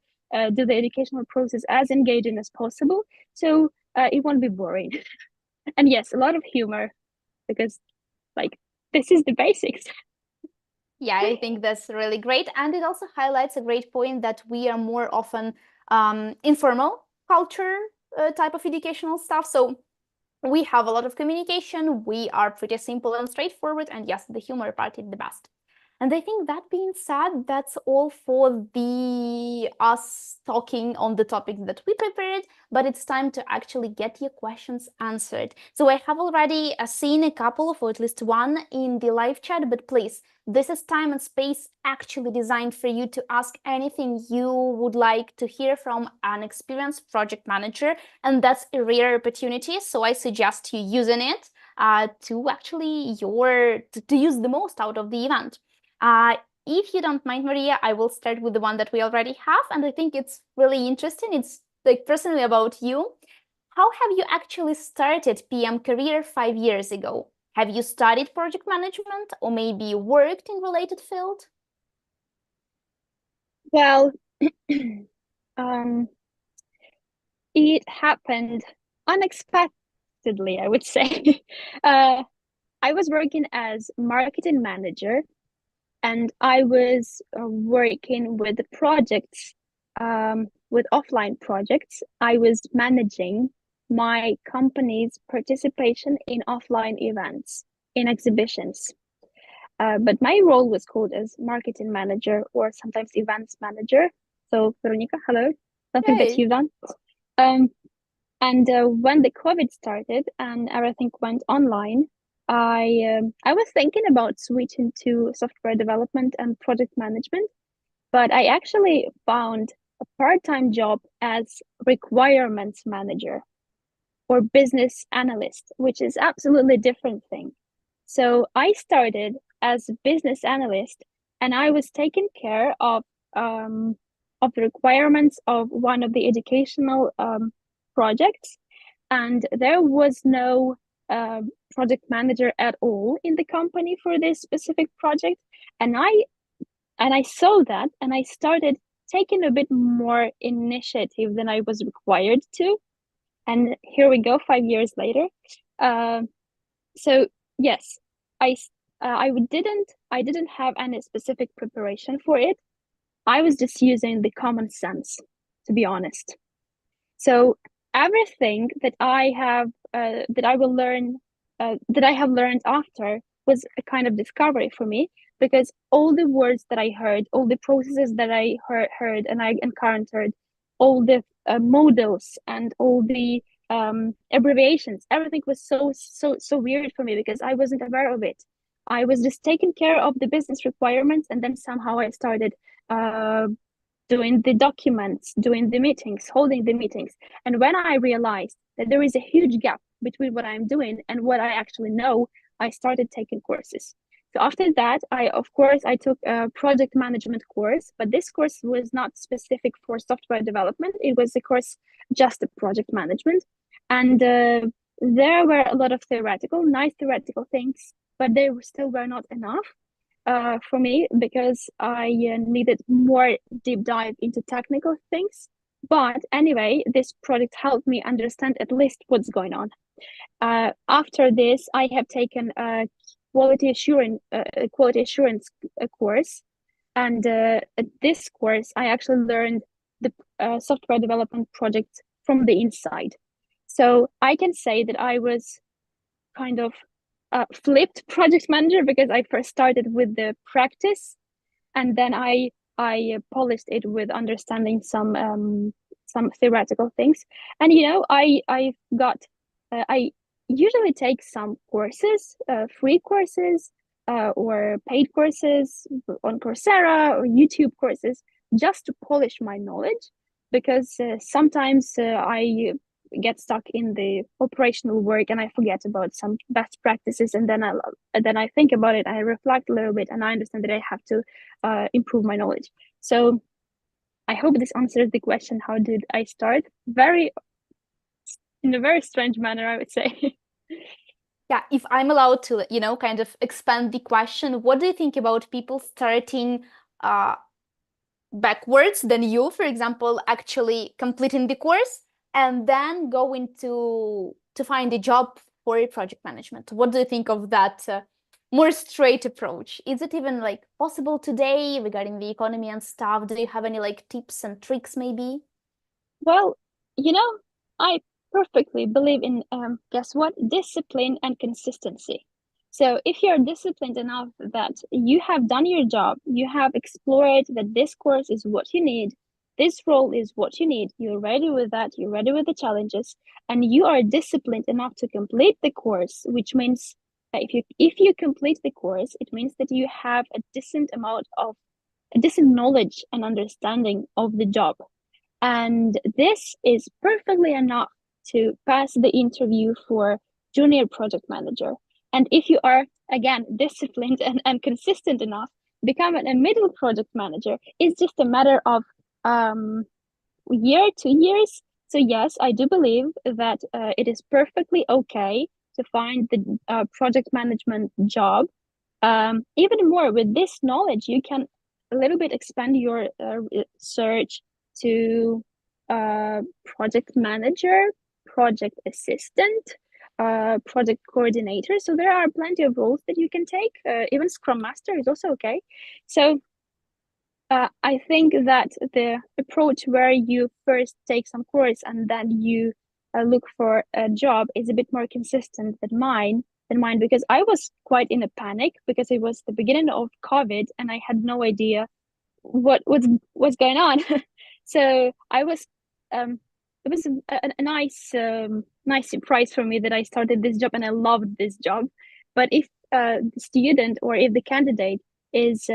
do the educational process as engaging as possible, so it won't be boring. And yes, a lot of humor, because like this is the basics. Yeah, I think that's really great. And it also highlights a great point that we are more often informal culture type of educational stuff. So we have a lot of communication. We are pretty simple and straightforward. And yes, the humor part is the best. And I think that being said, that's all for the us talking on the topics that we prepared, but it's time to actually get your questions answered. So I have already seen a couple of, or at least one in the live chat, but please, this is time and space actually designed for you to ask anything you would like to hear from an experienced project manager, and that's a rare opportunity. So I suggest you using it to actually to use the most out of the event. If you don't mind, Maria, I will start with the one that we already have, and I think it's really interesting. It's like personally about you. How have you actually started PM career 5 years ago? Have you studied project management or maybe worked in related field? Well, um, It happened unexpectedly, I would say. uh, I was working as marketing manager, and I was working with projects, with offline projects. I was managing my company's participation in offline events, in exhibitions. But my role was called as marketing manager or sometimes events manager. So, Veronica, hello, something that Hey. you've done. Um, and when the COVID started and everything went online, I was thinking about switching to software development and project management, but I actually found a part-time job as requirements manager or business analyst, which is absolutely different thing. So I started as a business analyst, and I was taking care of the requirements of one of the educational projects, and there was no project manager at all in the company for this specific project, and I saw that, and I started taking a bit more initiative than I was required to, and here we go 5 years later. Uh, so yes, I I didn't have any specific preparation for it. I was just using the common sense, to be honest. So everything that I will learn that I have learned after was a kind of discovery for me, because all the words that I heard, all the processes that I heard and I encountered, all the models and all the abbreviations, everything was so weird for me because I wasn't aware of it. I was just taking care of the business requirements, and then somehow I started uh, doing the documents, doing the meetings, holding the meetings. And when I realized that there is a huge gap between what I'm doing and what I actually know, I started taking courses. So after that, I took a project management course, but this course was not specific for software development. It was a course just of project management. And there were a lot of nice theoretical things, but they still were not enough for me, because I needed more deep dive into technical things. But anyway, this project helped me understand at least what's going on. After this, I have taken a quality assurance course, and at this course, I actually learned the software development project from the inside. So I can say that I was kind of flipped project manager, because I first started with the practice, and then I polished it with understanding some theoretical things. And I usually take some courses, free courses, or paid courses on Coursera or YouTube courses, just to polish my knowledge, because sometimes I get stuck in the operational work and I forget about some best practices, and then I think about it, I reflect a little bit, and I understand that I have to improve my knowledge. So I hope this answers the question. How did I start? In a very strange manner, I would say. Yeah, if I'm allowed to, kind of expand the question, what do you think about people starting backwards than you, for example, actually completing the course and then going to find a job for a project management? What do you think of that more straight approach? Is it even like possible today regarding the economy and stuff? Do you have any like tips and tricks maybe? Well, I perfectly believe in, guess what? Discipline and consistency. So if you're disciplined enough that you have done your job, you have explored that this course is what you need, this role is what you need, you're ready with that, you're ready with the challenges, and you are disciplined enough to complete the course, which means that if you complete the course, it means that you have a decent knowledge and understanding of the job, and this is perfectly enough to pass the interview for junior project manager. And if you are, again, disciplined and consistent enough, becoming a middle project manager is just a matter of year, 2 years. So yes, I do believe that it is perfectly okay to find the project management job. Even more with this knowledge, you can a little bit expand your search to project manager, project assistant, project coordinator. So there are plenty of roles that you can take. Even Scrum Master is also okay. So I think that the approach where you first take some course and then you look for a job is a bit more consistent than mine. Because I was quite in a panic because it was the beginning of COVID and I had no idea what's going on. So I was it was a nice surprise for me that I started this job and I loved this job. But if the student or if the candidate is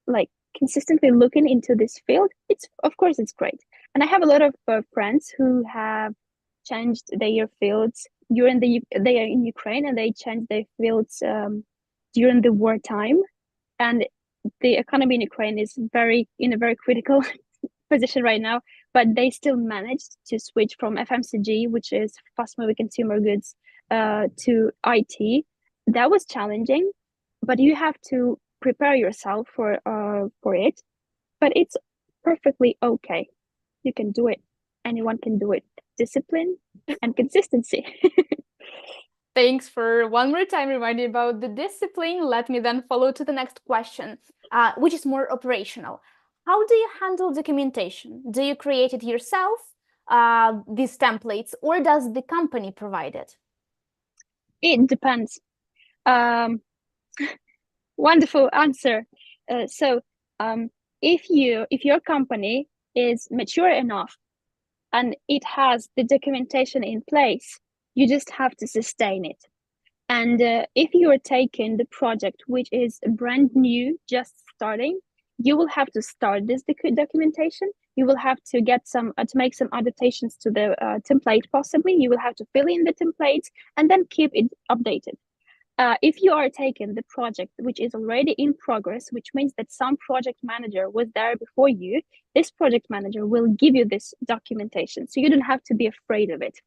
like consistently looking into this field, it's of course it's great. And I have a lot of friends who have changed their fields during they are in Ukraine and they changed their fields during the wartime. And the economy in Ukraine is in a very critical position right now, but they still managed to switch from FMCG, which is fast moving consumer goods, to IT. That was challenging, but you have to prepare yourself for it. But it's perfectly okay. You can do it. Anyone can do it. Discipline and consistency. Thanks for one more time reminding about the discipline. Let me then follow to the next question, which is more operational. How do you handle documentation? Do you create it yourself, these templates, or does the company provide it? It depends. Wonderful answer. So if your company is mature enough and it has the documentation in place, you just have to sustain it. And if you are taking the project, which is brand new, just starting, you will have to start this documentation. You will have to get to make some adaptations to the template, possibly. You will have to fill in the templates and then keep it updated. If you are taking the project which is already in progress, which means that some project manager was there before you, this project manager will give you this documentation. So you don't have to be afraid of it.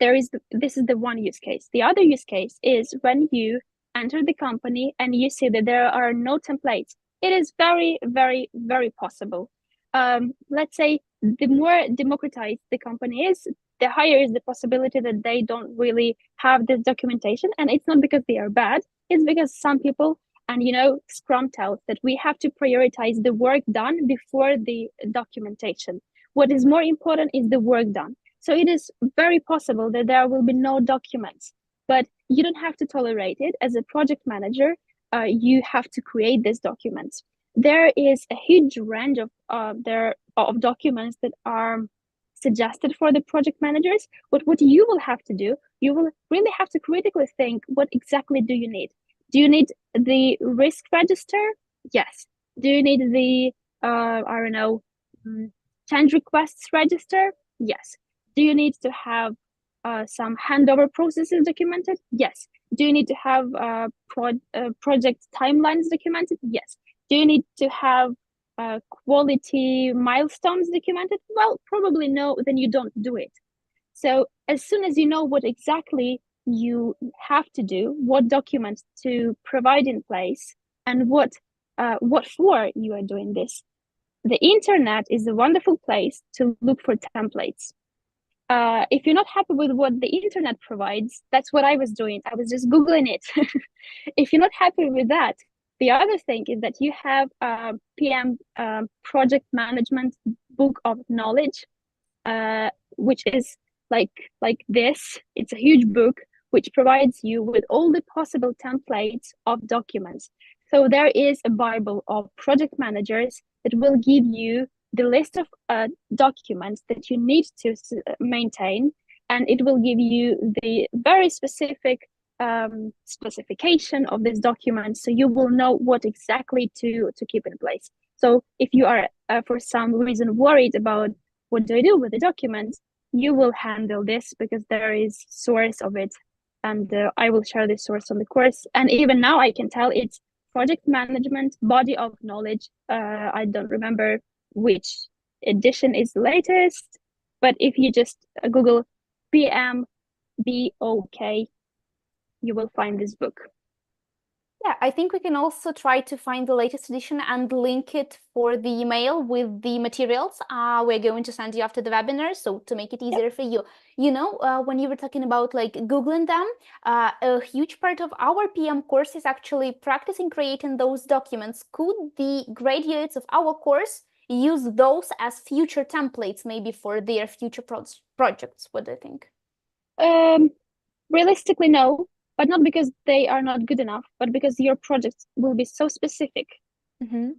This is the one use case. The other use case is when you enter the company and you see that there are no templates. It is very, very, very possible. Let's say the more democratized the company is, the higher is the possibility that they don't really have this documentation. And it's not because they are bad, it's because some people, and Scrum tells that we have to prioritize the work done before the documentation. What is more important is the work done. So it is very possible that there will be no documents, but you don't have to tolerate it. As a project manager, you have to create these documents. There is a huge range of documents that are suggested for the project managers. But what you will have to do, you will really have to critically think, what exactly do you need? Do you need the risk register? Yes. Do you need the I don't know, change requests register? Yes. Do you need to have some handover processes documented? Yes. Do you need to have project timelines documented? Yes. Do you need to have quality milestones documented? Well, probably no, then you don't do it. So as soon as you know what exactly you have to do, what documents to provide in place, and what for you are doing this, the internet is a wonderful place to look for templates. If you're not happy with what the internet provides, that's what I was doing. I was just Googling it. If you're not happy with that, the other thing is that you have a PM project management book of knowledge, which is like this. It's a huge book which provides you with all the possible templates of documents. So there is a Bible of project managers that will give you the list of documents that you need to maintain, and it will give you the very specific specification of this document, so you will know what exactly to keep in place. So if you are for some reason worried about what do I do with the documents, you will handle this because there is source of it, and I will share this source on the course. And even now I can tell it's project management body of knowledge. I don't remember which edition is the latest, but if you just Google PMBOK, you will find this book. Yeah, I think we can also try to find the latest edition and link it for the email with the materials we're going to send you after the webinar, so to make it easier for you. You know, when you were talking about like Googling them, a huge part of our PM course is actually practicing creating those documents. Could the graduates of our course use those as future templates, maybe for their future projects? What do you think? Realistically, no, but not because they are not good enough, but because your projects will be so specific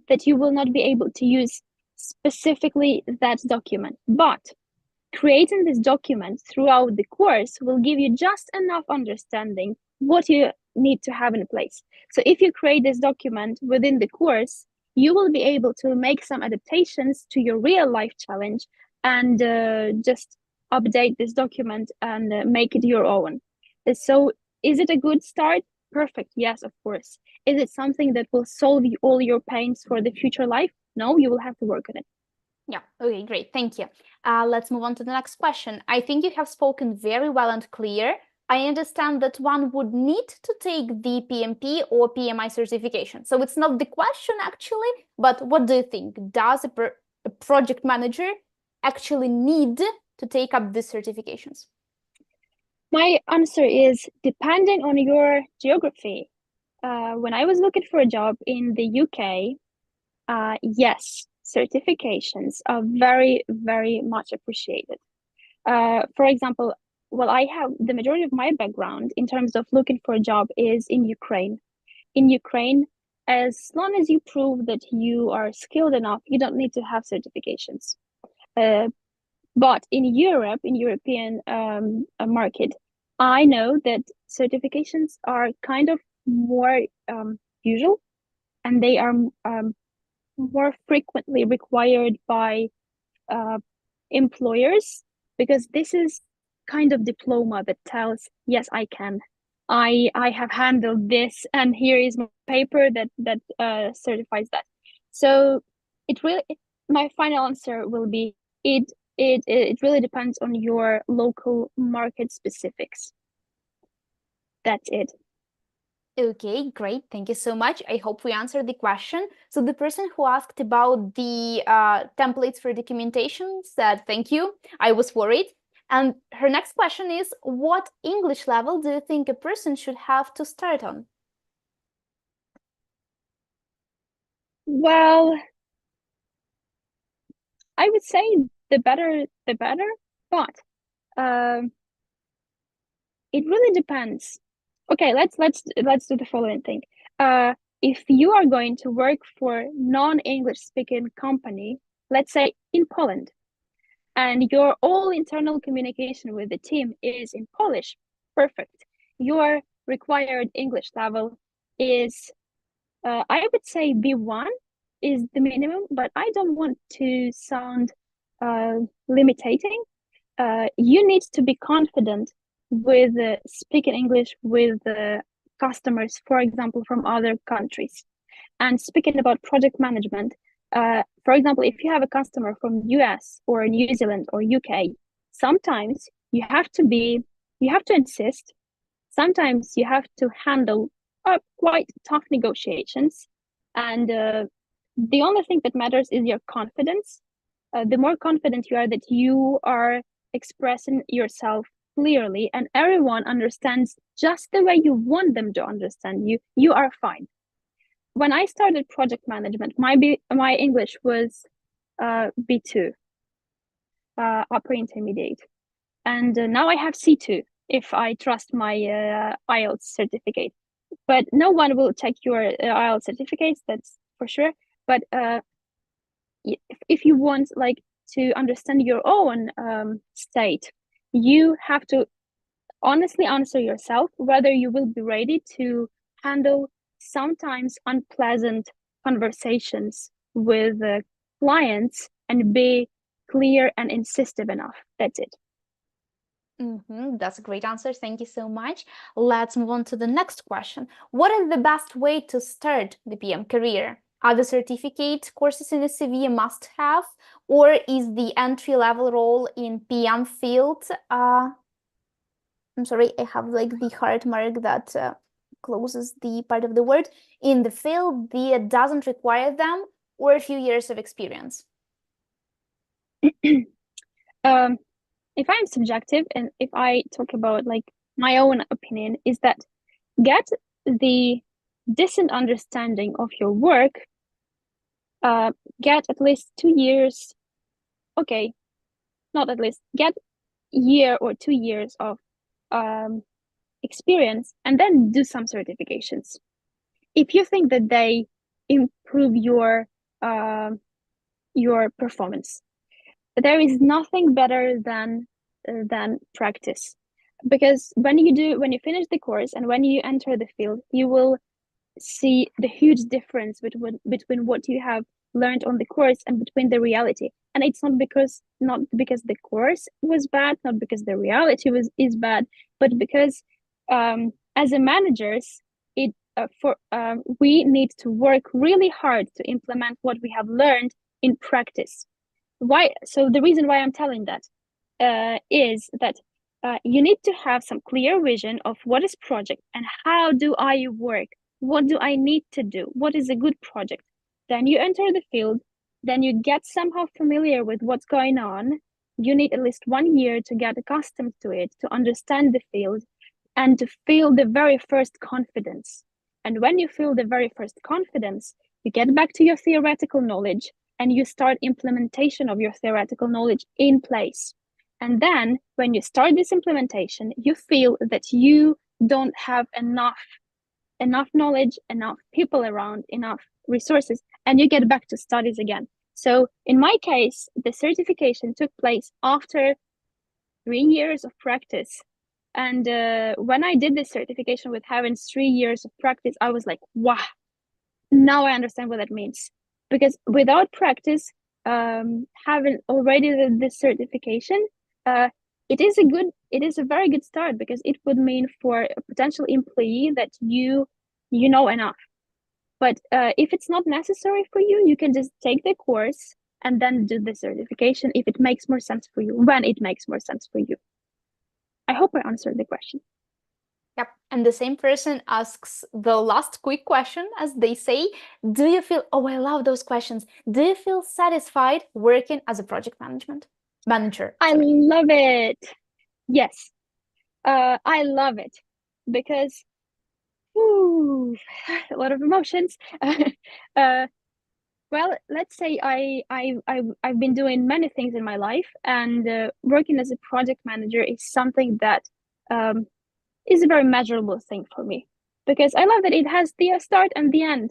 that you will not be able to use specifically that document. But creating this document throughout the course will give you just enough understanding what you need to have in place. So if you create this document within the course, you will be able to make some adaptations to your real life challenge and just update this document and make it your own. So is it a good start? Perfect. Yes, of course. Is it something that will solve all your pains for the future life? No, you will have to work on it. Yeah, okay, great. Thank you. Let's move on to the next question. I think you have spoken very well and clear. I understand that one would need to take the PMP or PMI certification. So it's not the question actually, but what do you think? Does a project manager actually need to take up these certifications? My answer is depending on your geography. When I was looking for a job in the UK, yes, certifications are very, very much appreciated. For example, well, I have the majority of my background in terms of looking for a job is in Ukraine. In Ukraine, as long as you prove that you are skilled enough, you don't need to have certifications. But in Europe, in European market, I know that certifications are kind of more usual, and they are more frequently required by employers, because this is kind of diploma that tells, yes, I can. I have handled this, and here is my paper that certifies that. So it really, my final answer will be it really depends on your local market specifics. That's it. Okay, great. Thank you so much. I hope we answered the question. So the person who asked about the templates for documentation said, thank you. I was worried. And her next question is, what English level do you think a person should have to start on? Well, I would say the better, the better, but it really depends. Okay, let's do the following thing. If you are going to work for non-English speaking company, let's say in Poland, and your all internal communication with the team is in Polish, perfect. Your required English level is, I would say B1 is the minimum, but I don't want to sound limiting. You need to be confident with speaking English with customers, for example, from other countries. And speaking about project management, for example, if you have a customer from US or New Zealand or UK, sometimes you have to insist. Sometimes you have to handle quite tough negotiations. And the only thing that matters is your confidence. The more confident you are that you are expressing yourself clearly and everyone understands just the way you want them to understand you, you are fine. When I started project management, my English was B2, upper intermediate, and now I have C2 if I trust my IELTS certificate. But no one will check your IELTS certificates, that's for sure. But if you want like to understand your own state, you have to honestly answer yourself whether you will be ready to handle sometimes unpleasant conversations with clients and be clear and insistent enough. That's it. That's a great answer. Thank you so much. Let's move on to the next question. What is the best way to start the PM career? Are the certificate courses in the CV a must-have, or is the entry-level role in PM field? I'm sorry, I have like the heart mark that closes the part of the word, in the field that doesn't require them or a few years of experience? If I'm subjective and if I talk about like my own opinion, is that get the decent understanding of your work, get at least 2 years, okay, not at least, get year or 2 years of experience, and then do some certifications. If you think that they improve your performance, there is nothing better than practice, because when you finish the course and when you enter the field, you will see the huge difference between what you have learned on the course and between the reality. And it's not because the course was bad, not because the reality is bad, but because as a managers, we need to work really hard to implement what we have learned in practice. Why? So the reason why I'm telling that is that you need to have some clear vision of what is project and how do I work. What do I need to do? What is a good project? Then you enter the field, then you get somehow familiar with what's going on. You need at least 1 year to get accustomed to it, to understand the field, and to feel the very first confidence. And when you feel the very first confidence, you get back to your theoretical knowledge and you start implementation of your theoretical knowledge in place. And then when you start this implementation, you feel that you don't have enough knowledge, enough people around, enough resources, and you get back to studies again. So in my case, the certification took place after 3 years of practice. And when I did this certification with having 3 years of practice, I was like, wow, now I understand what that means. Because without practice, having already this certification, it is a very good start, because it would mean for a potential employee that you know enough. But if it's not necessary for you, you can just take the course and then do the certification if it makes more sense for you, when it makes more sense for you. I hope I answered the question. Yep. And the same person asks the last quick question, as they say. Do you feel, oh, I love those questions. Do you feel satisfied working as a project manager? I love it. Yes. I love it because a lot of emotions. Well, let's say I've been doing many things in my life, and working as a project manager is something that is a very measurable thing for me, because I love that it has the start and the end,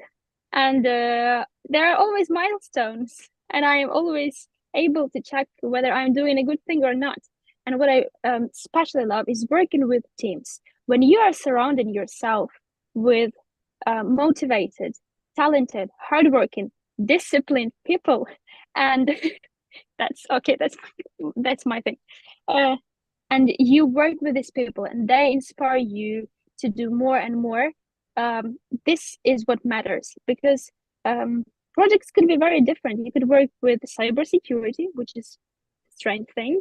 and there are always milestones, and I am always able to check whether I'm doing a good thing or not. And what I especially love is working with teams. When you are surrounding yourself with motivated, talented, hardworking, disciplined people, and that's okay. That's my thing. And you work with these people, and they inspire you to do more and more. This is what matters, because projects could be very different. You could work with cybersecurity, which is a strange thing.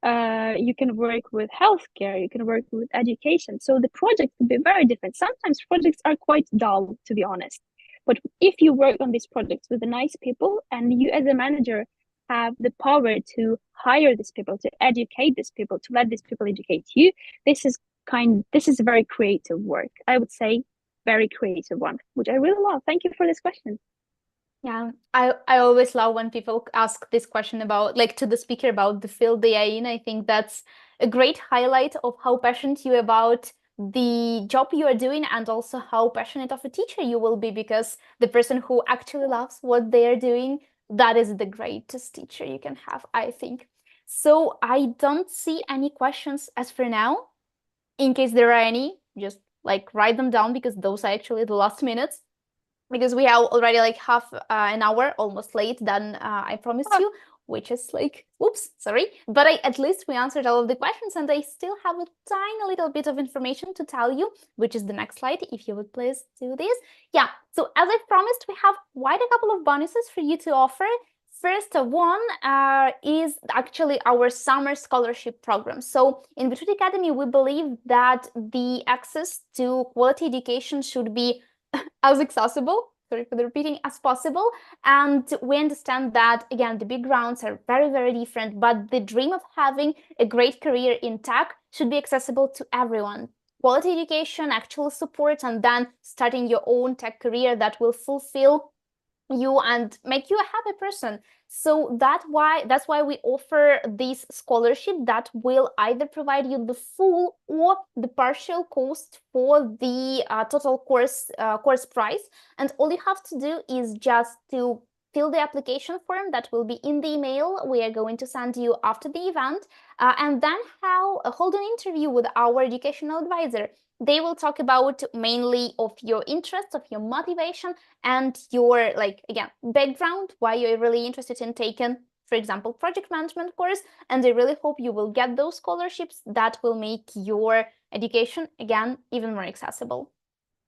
You can work with healthcare, you can work with education. So the project can be very different. Sometimes projects are quite dull, to be honest. But if you work on these projects with the nice people, and you as a manager have the power to hire these people, to educate these people, to let these people educate you, this is a very creative work. I would say very creative one, which I really love. Thank you for this question. Yeah, I always love when people ask this question about, like, to the speaker about the field they are in. I think that's a great highlight of how passionate you are about the job you are doing, and also how passionate of a teacher you will be, because the person who actually loves what they are doing, that is the greatest teacher you can have, I think. So I don't see any questions as for now. In case there are any, just like write them down, because those are actually the last minutes, because we have already like half an hour, almost late than I promised you, which is like, oops, sorry. But at least we answered all of the questions, and I still have a tiny little bit of information to tell you, which is the next slide, if you would please do this. Yeah, so as I promised, we have quite a couple of bonuses for you to offer. first one is actually our summer scholarship program. So in Beetroot Academy, we believe that the access to quality education should be as accessible, sorry for the repeating, as possible. And we understand that, again, the backgrounds are very, very different, but the dream of having a great career in tech should be accessible to everyone. Quality education, actual support, and then starting your own tech career that will fulfill you and make you a happy person. So that's why we offer this scholarship that will either provide you the full or the partial cost for the total course price. And all you have to do is just to fill the application form that will be in the email we are going to send you after the event, and then hold an interview with our educational advisor. They will talk about mainly of your interests, of your motivation, and your, like, again, background, why you're really interested in taking, for example, project management course. And I really hope you will get those scholarships that will make your education, again, even more accessible.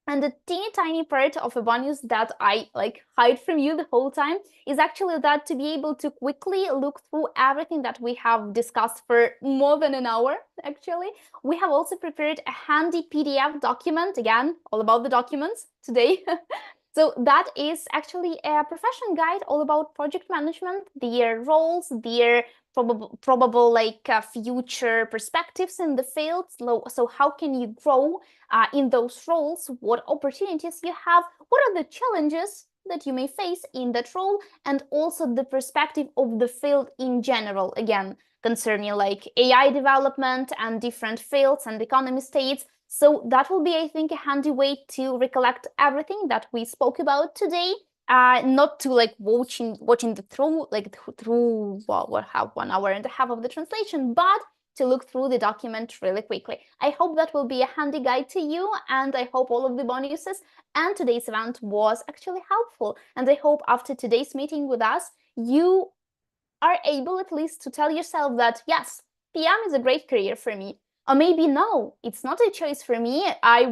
And the teeny tiny part of a bonus that I hide from you the whole time is actually that to be able to quickly look through everything that we have discussed for more than an hour, actually. We have also prepared a handy PDF document, again, all about the documents today. So that is actually a profession guide all about project management, their roles, their probable future perspectives in the field. So how can you grow in those roles? What opportunities you have? What are the challenges that you may face in that role? And also the perspective of the field in general, again, concerning like AI development and different fields and economy states. So that will be, I think, a handy way to recollect everything that we spoke about today. Not to watching the through what have 1.5 hours of the translation, but to look through the document really quickly. I hope that will be a handy guide to you, and I hope all of the bonuses and today's event was actually helpful. And I hope after today's meeting with us, you are able at least to tell yourself that, yes, PM is a great career for me. Or maybe, no, it's not a choice for me. I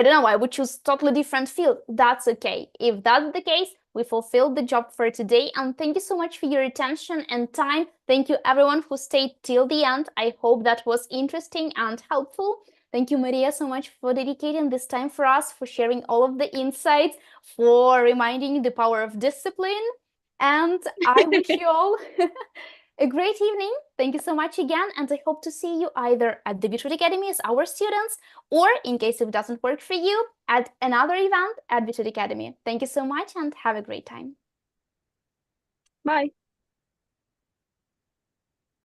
don't know, I would choose totally different field. That's okay. If that's the case, we fulfilled the job for today. And thank you so much for your attention and time. Thank you everyone who stayed till the end. I hope that was interesting and helpful. Thank you, Maria, so much for dedicating this time for us, for sharing all of the insights, for reminding the power of discipline. And I wish you all a great evening. Thank you so much again, and I hope to see you either at the Beetroot Academy as our students, or in case it doesn't work for you, at another event at Beetroot Academy. Thank you so much and have a great time. Bye.